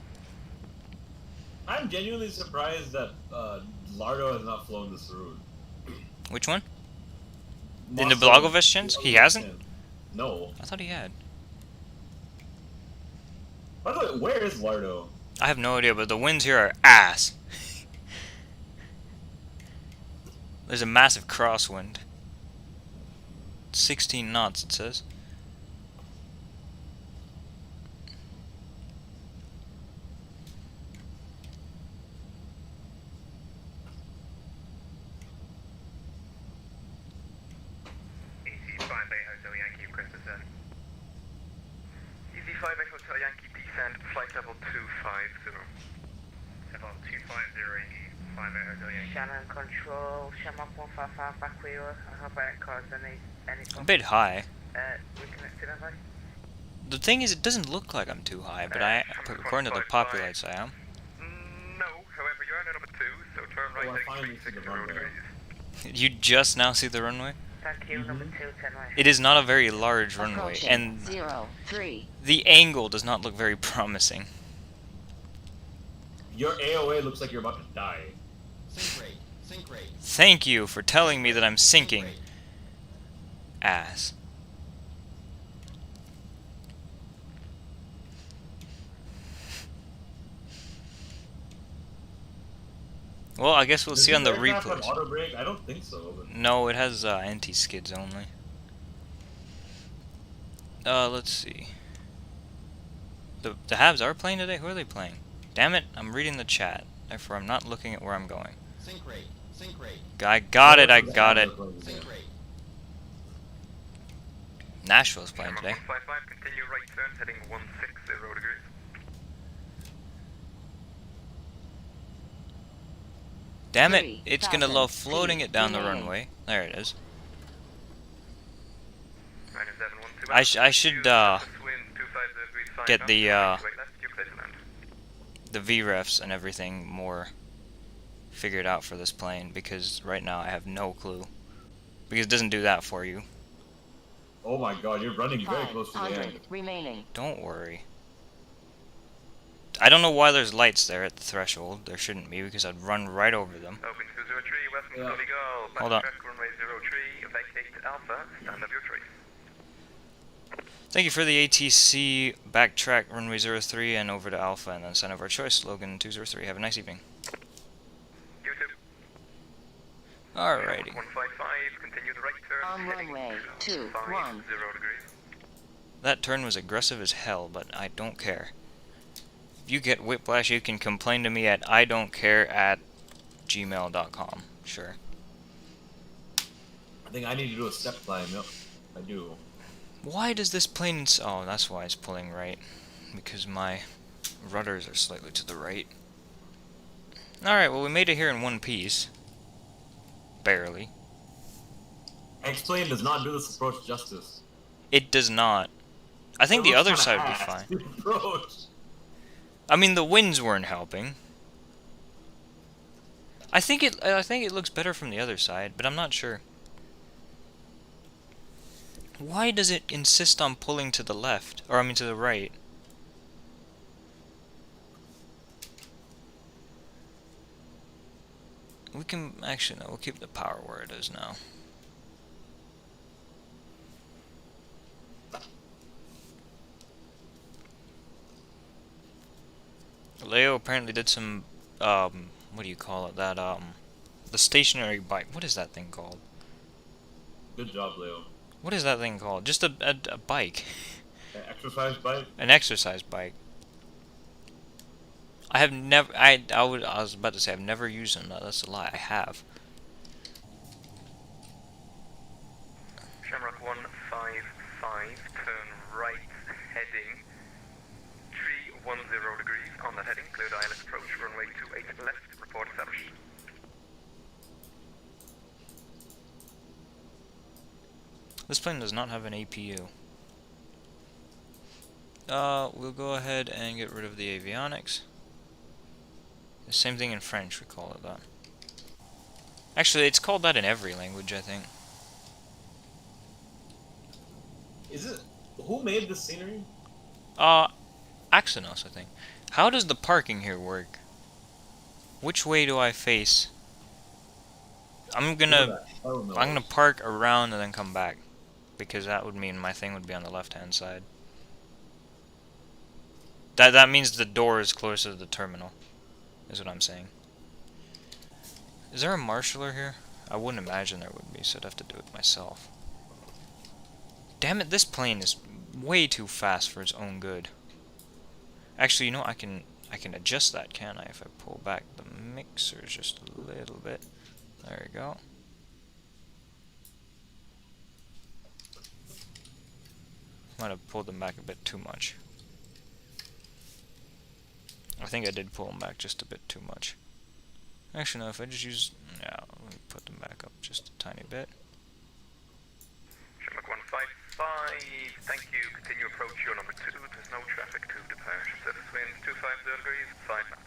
S5: I'm genuinely surprised that Lardo has not flown this route.
S1: Which one? In the Blagoveshchensk? He hasn't?
S5: No.
S1: I thought he had.
S5: By the way, where is Lardo?
S1: I have no idea, but the winds here are ass. There's a massive crosswind. 16 knots, it says.
S2: Easy 5 Hotel Yankee, request descent. Easy 5 Hotel Yankee, descend, flight level 250. Level 250, Easy 5 Hotel Yankee.
S4: Shannon control, Shamrock 155 back wheeler. I hope I didn't cause any
S1: A
S4: problems.
S1: bit high.
S4: Reconnected, have I?
S1: The thing is, it doesn't look like I'm too high, but according to the populates, I am.
S2: No, however, you're on number 2, so turn right
S5: Oh, I
S2: heading
S5: finally see the
S2: 360
S5: runway.
S2: degrees.
S1: You just now see the runway?
S4: Thank you, number 2, 10 right.
S1: It is not a very large runway,
S3: Approaching
S1: and
S3: 03.
S1: the angle does not look very promising.
S5: Your AOA looks like you're about to die.
S6: Sink rate. Sink rate.
S1: Thank you for telling me that I'm sinking.
S6: Sink rate.
S1: Ass. Well, I guess we'll
S5: Does
S1: see on the
S5: this aircraft have
S1: replays.
S5: auto brake? I don't think so. But...
S1: No, it has anti-skids only. Let's see. The Habs are playing today? Who are they playing? Damn it, I'm reading the chat. Therefore, I'm not looking at where I'm going.
S6: Sink rate. Sink rate.
S1: I got it, I got it.
S6: Sink rate.
S1: Nashville's playing today.
S2: 155, continue right turn, heading 160 degrees.
S1: Damn it,
S3: 3,000
S1: it's gonna love floating
S3: feet
S1: it down the
S3: remaining.
S1: runway. There it is.
S2: Minus 712.
S1: I should get the VREFs and everything more figured out for this plane, because right now I have no clue. Because it doesn't do that for you.
S5: Oh my god, you're running very close to the
S3: 500
S5: end.
S3: remaining.
S1: Don't worry. I don't know why there's lights there at the threshold. There shouldn't be, because I'd run right over them.
S2: Open 203, welcome to
S5: Yeah.
S2: Donegal.
S1: Hold on.
S2: Backtrack runway 03, vacate Alpha, stand up your tree.
S1: Thank you for the ATC, backtrack runway 03 and over to Alpha, and then sign of our choice, Logan 203. Have a nice evening.
S2: You too.
S1: Alrighty.
S2: 155, continue the right turn.
S3: On
S2: heading
S3: runway 21.
S2: 250 degrees.
S1: That turn was aggressive as hell, but I don't care. If you get whiplash, you can complain to me at idon'tcare@gmail.com. Sure.
S5: I think I need to do a step climb. Yep, I do.
S1: Why does this plane... Oh, that's why it's pulling right. Because my rudders are slightly to the right. Alright, well we made it here in one piece. Barely.
S5: X-Plane does not do this approach justice.
S1: It does not. I think
S5: It
S1: the
S5: looks
S1: other
S5: kinda
S1: side would be
S5: ass,
S1: fine.
S5: the approach.
S1: I mean, the winds weren't helping. I think it looks better from the other side, but I'm not sure. Why does it insist on pulling to the left? Or, I mean, to the right? We can... Actually, no, we'll keep the power where it is now. Leo apparently did some... what do you call it? That, the stationary bike. What is that thing called?
S5: Good job, Leo.
S1: What is that thing called? Just a bike.
S5: An exercise bike?
S1: An exercise bike. I have never... I was about to say I've never used them. No, that's a lie. I have.
S2: Shamrock 155, turn right, heading 310 degrees. On that heading, clear ILS approach, runway 28 left, report established.
S1: This plane does not have an APU. We'll go ahead and get rid of the avionics. The same thing in French, we call it that. Actually, it's called that in every language, I think.
S5: Is it... Who made this scenery?
S1: Axonos, I think. How does the parking here work? Which way do I face? I'm gonna park around and then come back, because that would mean my thing would be on the left-hand side. That means the door is closer to the terminal, is what I'm saying. Is there a marshaller here? I wouldn't imagine there would be, so I'd have to do it myself. Damn it, this plane is way too fast for its own good. Actually, you know, I can adjust that, can't I? If I pull back the mixer just a little bit. There we go. Might have pulled them back a bit too much. I think I did pull them back just a bit too much. Actually, no, if I just use... Yeah, let me put them back up just a tiny bit.
S2: Shamrock 155, thank you. Continue approach your number 2. There's no traffic to departure. Surface winds 250 degrees, 5 knots.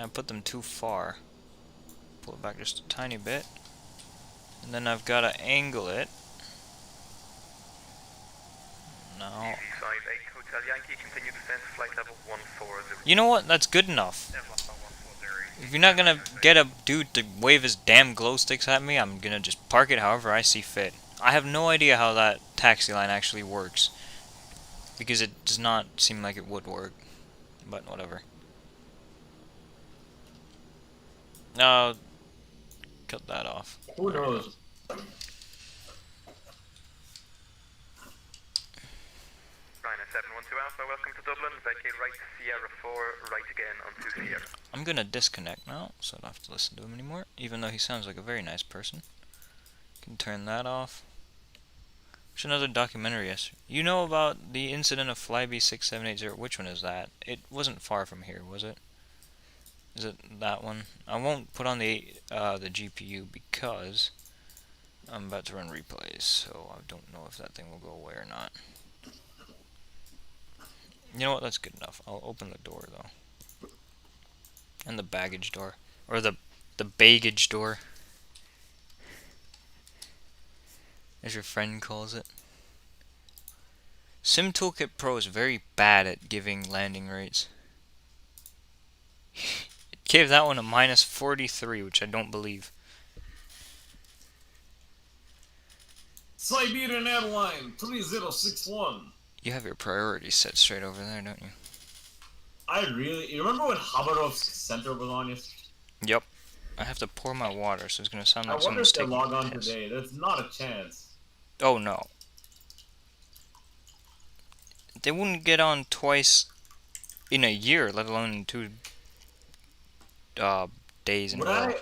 S1: I put them too far. Pull it back just a tiny bit. And then I've got to angle it. No.
S2: Side 8 Hotel Yankee, continue descent, flight level 140.
S1: You know what? That's good enough. If you're not gonna get a dude to wave his damn glow sticks at me, I'm gonna just park it however I see fit. I have no idea how that taxi line actually works. Because it does not seem like it would work. But whatever. No, cut that off.
S5: Who knows?
S2: Ryanair 712 Alpha, welcome to Dublin. Vacate right Sierra 4, right again onto Sierra.
S1: I'm gonna disconnect now, so I don't have to listen to him anymore. Even though he sounds like a very nice person. Can turn that off. There's another documentary yesterday. You know about the incident of Flybe 6780? Which one is that? It wasn't far from here, was it? Is it that one? I won't put on the GPU because I'm about to run replays, so I don't know if that thing will go away or not. You know what? That's good enough. I'll open the door though, and the baggage door, or the baggage door, as your friend calls it. Sim Toolkit Pro is very bad at giving landing rates. It gave that one a -43, which I don't believe.
S5: Siberian Airline 3061.
S1: You have your priorities set straight over there, don't you?
S5: You remember when Khabarovsk Center was on yesterday?
S1: Yep. I have to pour my water, so it's gonna sound
S5: I
S1: like
S5: wonder
S1: someone's
S5: if they
S1: taking
S5: log
S1: a
S5: on
S1: piss.
S5: today. There's not a chance.
S1: Oh no. They wouldn't get on twice in a year, let alone in 2 days in a row.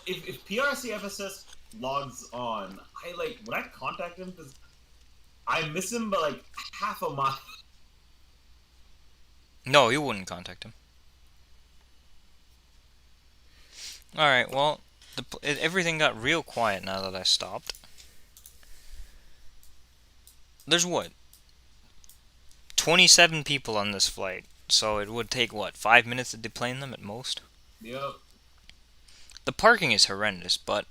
S5: If PRCFSS logs on, would I contact him? Because I miss him by like half a mile.
S1: No, you wouldn't contact him. Alright, well, everything got real quiet now that I stopped. There's what? 27 people on this flight, so it would take, what, 5 minutes to deplane them at most?
S5: Yep.
S1: The parking is horrendous, but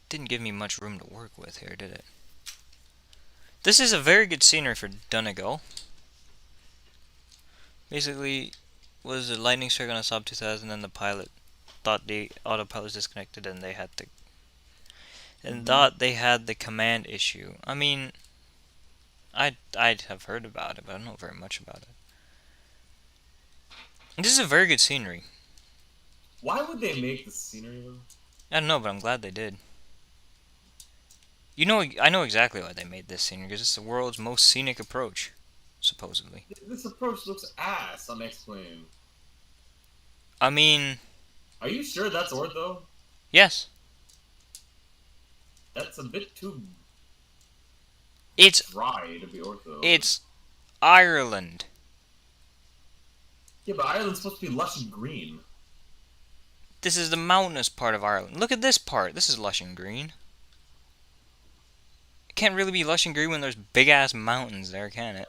S1: didn't give me much room to work with here, did it? This is a very good scenery for Donegal. Basically, was a lightning strike on a Saab 2000 and the pilot thought the autopilot was disconnected and they had to... thought they had the command issue. I mean, I'd have heard about it, but I don't know very much about it. This is a very good scenery.
S5: Why would they make the scenery though?
S1: I don't know, but I'm glad they did. You know, I know exactly why they made this scenery, because it's the world's most scenic approach, supposedly.
S5: This approach looks ass on X-Plane.
S1: I mean...
S5: Are you sure that's ortho?
S1: Yes.
S5: That's a bit too
S1: It's
S5: dry to be ortho.
S1: It's Ireland.
S5: Yeah, but Ireland's supposed to be lush and green.
S1: This is the mountainous part of Ireland. Look at this part. This is lush and green. It can't really be lush and green when there's big-ass mountains there, can it?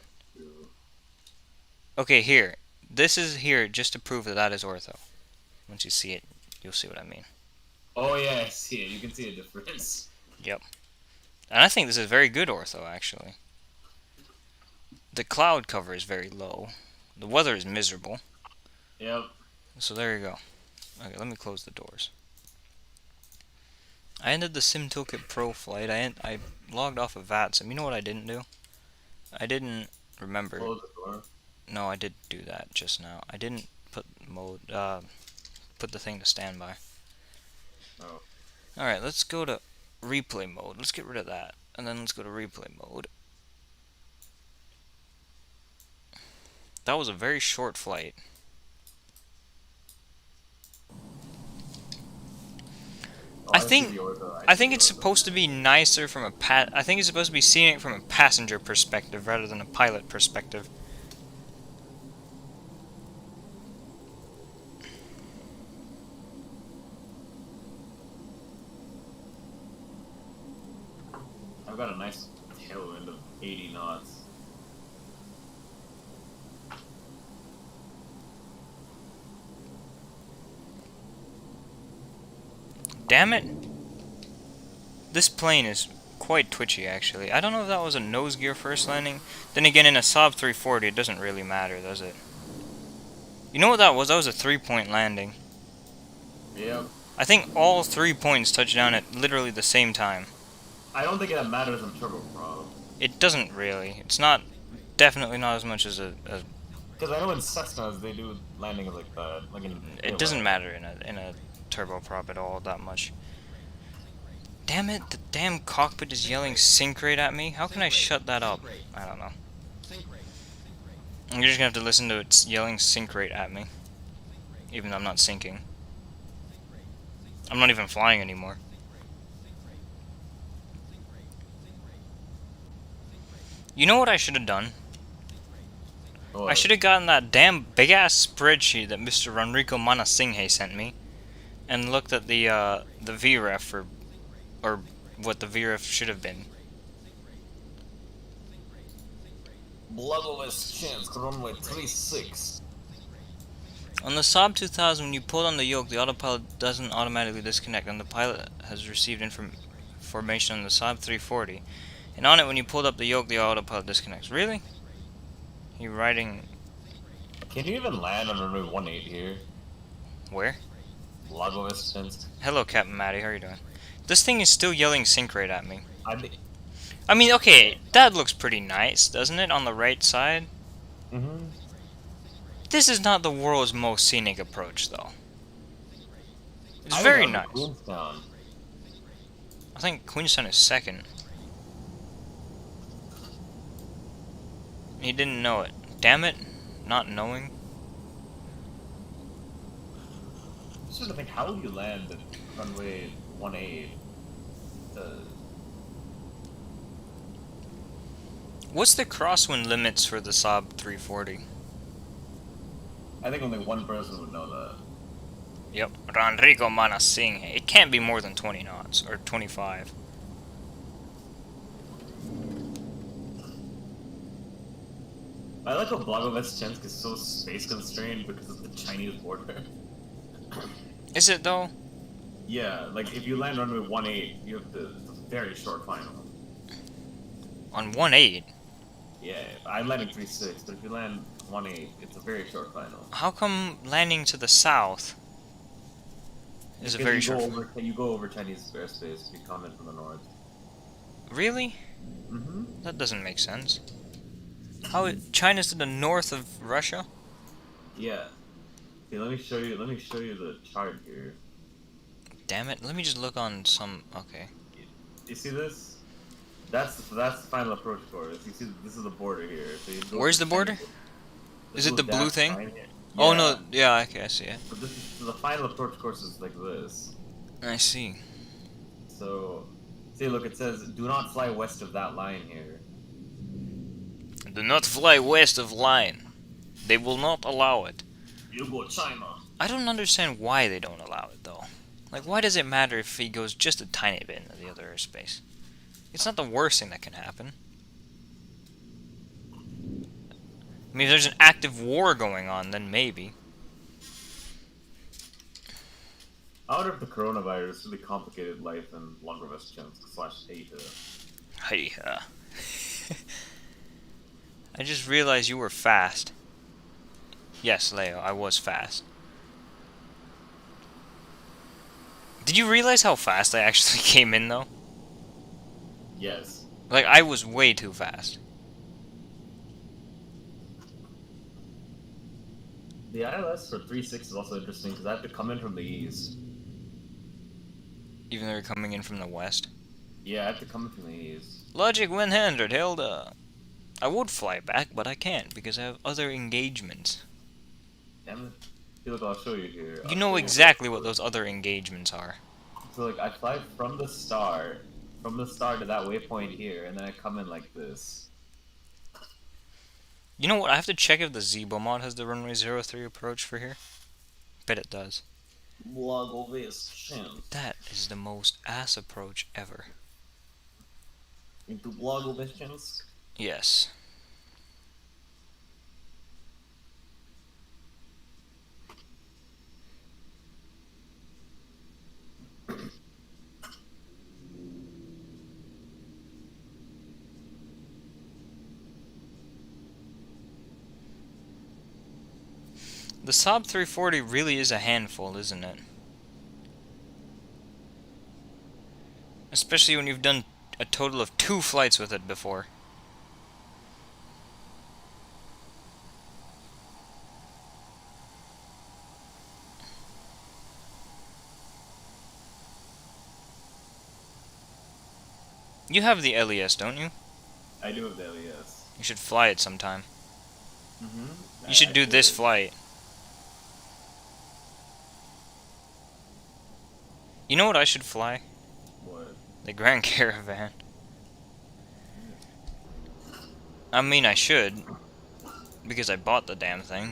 S1: Okay, here. This is here just to prove that that is ortho. Once you see it, you'll see what I mean.
S5: Oh yeah, I see it. You can see a difference.
S1: Yep. And I think this is very good ortho, actually. the cloud cover is very low. The weather is miserable.
S5: Yep.
S1: So there you go. Okay, let me close the doors. I ended the Sim Toolkit Pro flight. I logged off of VATSIM. You know what I didn't do? I didn't remember.
S5: Close the door.
S1: No, I did do that just now. I didn't put put the thing to standby.
S5: Oh.
S1: Alright, let's go to replay mode. Let's get rid of that. And then let's go to replay mode. That was a very short flight.
S5: Oh,
S1: I
S5: see
S1: think
S5: the ortho.
S1: I
S5: see
S1: think
S5: the
S1: it's
S5: ortho.
S1: supposed to be nicer from I think it's supposed to be scenic from a passenger perspective rather than a pilot perspective.
S5: I've got a nice tailwind of 80 knots.
S1: Damn it! This plane is quite twitchy, actually. I don't know if that was a nose gear first landing. Then again, in a Saab340, it doesn't really matter, does it? You know what that was? That was a 3-point landing.
S5: Yep.
S1: I think all 3 points touched down at literally the same time.
S5: I don't think that matters in turboprop.
S1: It doesn't really. It's not, definitely not as much as a
S5: Because I know in Cessnas they do landings like that. Like in
S1: it doesn't matter in a turboprop at all that much. Damn it, the damn cockpit is yelling sync rate at me. How can I shut that up? I don't know. You're just gonna have to listen to it yelling sync rate at me. Even though I'm not syncing. I'm not even flying anymore. You know what I should have done? I should have gotten that damn big ass spreadsheet that Mr. Ranriko Manasinghe sent me, and looked at the VREF or what the VREF should have been.
S5: Bloodless chance, runway 36.
S1: On the Saab 2000, when you pull on the yoke, the autopilot doesn't automatically disconnect, and the pilot has received information on the Saab340. And on it, when you pulled up the yoke, the autopilot disconnects. Really? You riding
S5: Can you even land on runway 18 here?
S1: where?
S5: Lago Estens.
S1: Hello, Captain Matty. How are you doing? This thing is still yelling sync rate at me.
S5: I
S1: mean, okay, that looks pretty nice, doesn't it? On the right side.
S5: Mm-hmm.
S1: This is not the world's most scenic approach, though. It's very nice.
S5: Queenstown.
S1: I think Queenstown is second. He didn't know it. Damn it, not knowing.
S5: I'm just trying to think, how would you land at runway 18?
S1: What's the crosswind limits for the Saab 340?
S5: I think only one person would know that.
S1: Yep, Ranrico Manasinghe. It can't be more than 20 knots, or 25.
S5: I like how Blagovestchensk is so space constrained because of the Chinese border.
S1: Is it, though?
S5: Yeah, like if you land runway 18, you have the very short final.
S1: On 1.8?
S5: Yeah, I'm landing 36, but if you land 18, it's a very short final.
S1: How come landing to the south is a very short...
S5: You go over Chinese airspace if you come in from the north.
S1: Really?
S5: Mm-hmm.
S1: That doesn't make sense. How China's to the north of Russia?
S5: Yeah. Okay, let me show you the chart here.
S1: Damn it, let me just look on some... Okay.
S5: You see this? That's the final approach course. You see, this is the border here. So you go
S1: Where's
S5: to
S1: the border?
S5: Chinese-
S1: Is it the blue
S5: dashed
S1: thing?
S5: line here.
S1: Oh
S5: Yeah.
S1: no, yeah, okay, I see it.
S5: But this is, so the final approach course is like this.
S1: I see.
S5: So, see, look, it says, do not fly west of that line here.
S1: Do not fly west of line. They will not allow it.
S5: You go China.
S1: I don't understand why they don't allow it, though. Like, why does it matter if he goes just a tiny bit into the other airspace? It's not the worst thing that can happen. I mean, if there's an active war going on, then maybe.
S5: I wonder if the coronavirus really complicated life in Loganair/Asia.
S1: Hey, I just realized you were fast. Yes, Leo, I was fast. Did you realize how fast I actually came in, though?
S5: Yes.
S1: Like, I was way too fast.
S5: The ILS for 3.6 is also interesting because I have to come in from the east.
S1: Even though you're coming in from the west.
S5: Yeah, I have to come in from the east.
S1: Logic 100, held up. I would fly back, but I can't because I have other engagements.
S5: Damn it. See, look, I'll show you here.
S1: You know exactly what those other engagements are.
S5: So, like, I fly from the star to that waypoint here, and then I come in like this.
S1: You know what? I have to check if the Zebo mod has the runway 03 approach for here. Bet it does. That is the most ass approach ever.
S5: Into Blagoveshchensk?
S1: Yes. The Saab340 really is a handful, isn't it? Especially when you've done a total of 2 flights with it before. You have the LES, don't you?
S5: I do have the LES.
S1: You should fly it sometime.
S5: Mm-hmm.
S1: You should do this flight. You know what I should fly?
S5: What?
S1: The Grand Caravan. I mean, I should. Because I bought the damn thing.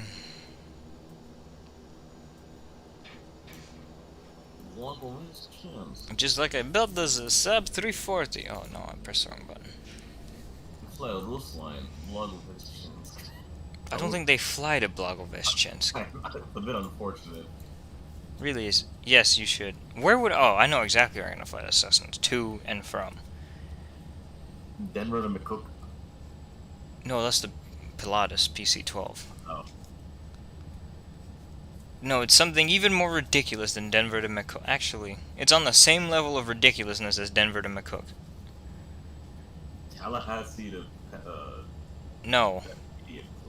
S1: Just like I built this Saab340. Oh no, I pressed the wrong button.
S5: Fly a roof line.
S1: I don't think they fly to Blagoveshchensk.
S5: It's a bit unfortunate.
S1: Really is. Yes, you should. Where would... Oh, I know exactly where I'm going to fly the Cessnas. To and from.
S5: Denver to McCook.
S1: No, that's the Pilatus PC-12.
S5: Oh.
S1: No, it's something even more ridiculous than Denver to McCook. Actually, it's on the same level of ridiculousness as Denver to McCook.
S5: Tallahassee to
S1: No.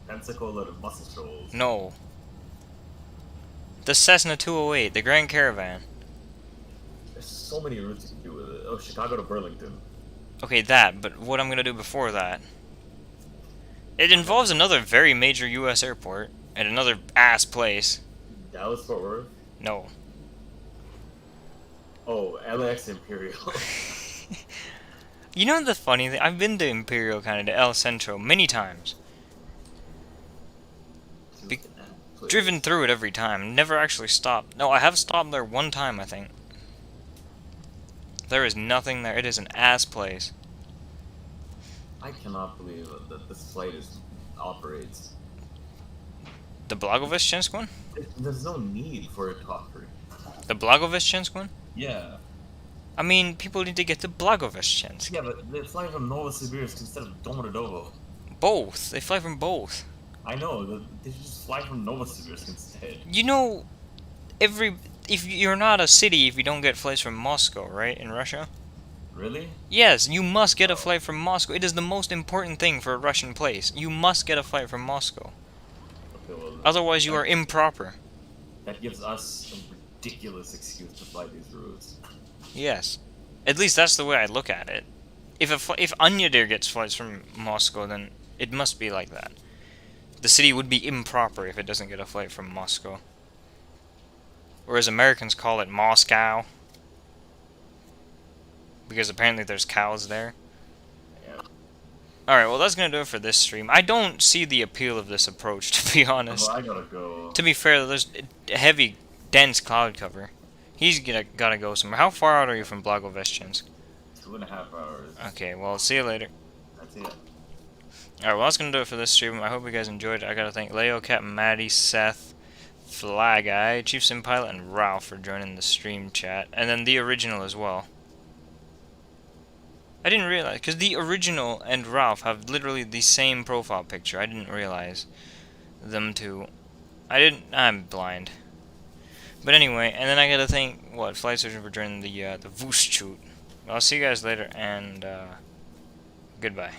S5: Pensacola to Muscle Shoals.
S1: No. The Cessna 208, the Grand Caravan.
S5: There's so many routes you can do with it. Oh, Chicago to Burlington.
S1: Okay, that, but what I'm going to do before that. It involves another very major U.S. airport, and another ass place.
S5: Dallas Fort Worth?
S1: No.
S5: Oh, LAX Imperial.
S1: You know the funny thing? I've been to Imperial, kind of, to El Centro, many times. Driven through it every time, never actually stopped. No, I have stopped there one time, I think. There is nothing there. It is an ass place.
S5: I cannot believe that this flight operates.
S1: The Blagoveshchensk one?
S5: There's no need for it to operate.
S1: The Blagoveshchensk one?
S5: Yeah.
S1: I mean, people need to get to Blagoveshchensk.
S5: Yeah, but they fly from Novosibirsk instead of Domodedovo.
S1: Both. They fly from both.
S5: I know, they should just fly from Novosibirsk instead.
S1: You know, if you're not a city if you don't get flights from Moscow, right, in Russia?
S5: Really?
S1: Yes, you must get a flight from Moscow. It is the most important thing for a Russian place. You must get a flight from Moscow.
S5: Okay, well,
S1: Otherwise, you are improper.
S5: that gives us a ridiculous excuse to fly these routes.
S1: Yes. At least that's the way I look at it. If Anyadir gets flights from Moscow, then it must be like that. The city would be improper if it doesn't get a flight from Moscow. Or as Americans call it, Moscow. Because apparently there's cows there.
S5: Yeah.
S1: Alright, well that's gonna do it for this stream. I don't see the appeal of this approach, to be honest.
S5: Well, I gotta go.
S1: To be fair, there's heavy, dense cloud cover. He's gotta go somewhere. How far out are you from Blagoveshchensk?
S5: 2.5 hours.
S1: Okay, well, see you later.
S5: That's it.
S1: Alright, well that's gonna do it for this stream. I hope you guys enjoyed it. I gotta thank Leo, Captain Maddie, Seth, Fly Guy, Chief Sim Pilot, and Ralph for joining the stream chat. And then the original as well. I didn't realize, because the original and Ralph have literally the same profile picture. I didn't realize them two. I'm blind. But anyway, and then I gotta thank, Flight Surgeon for joining the Vooschoot. I'll see you guys later, and, goodbye.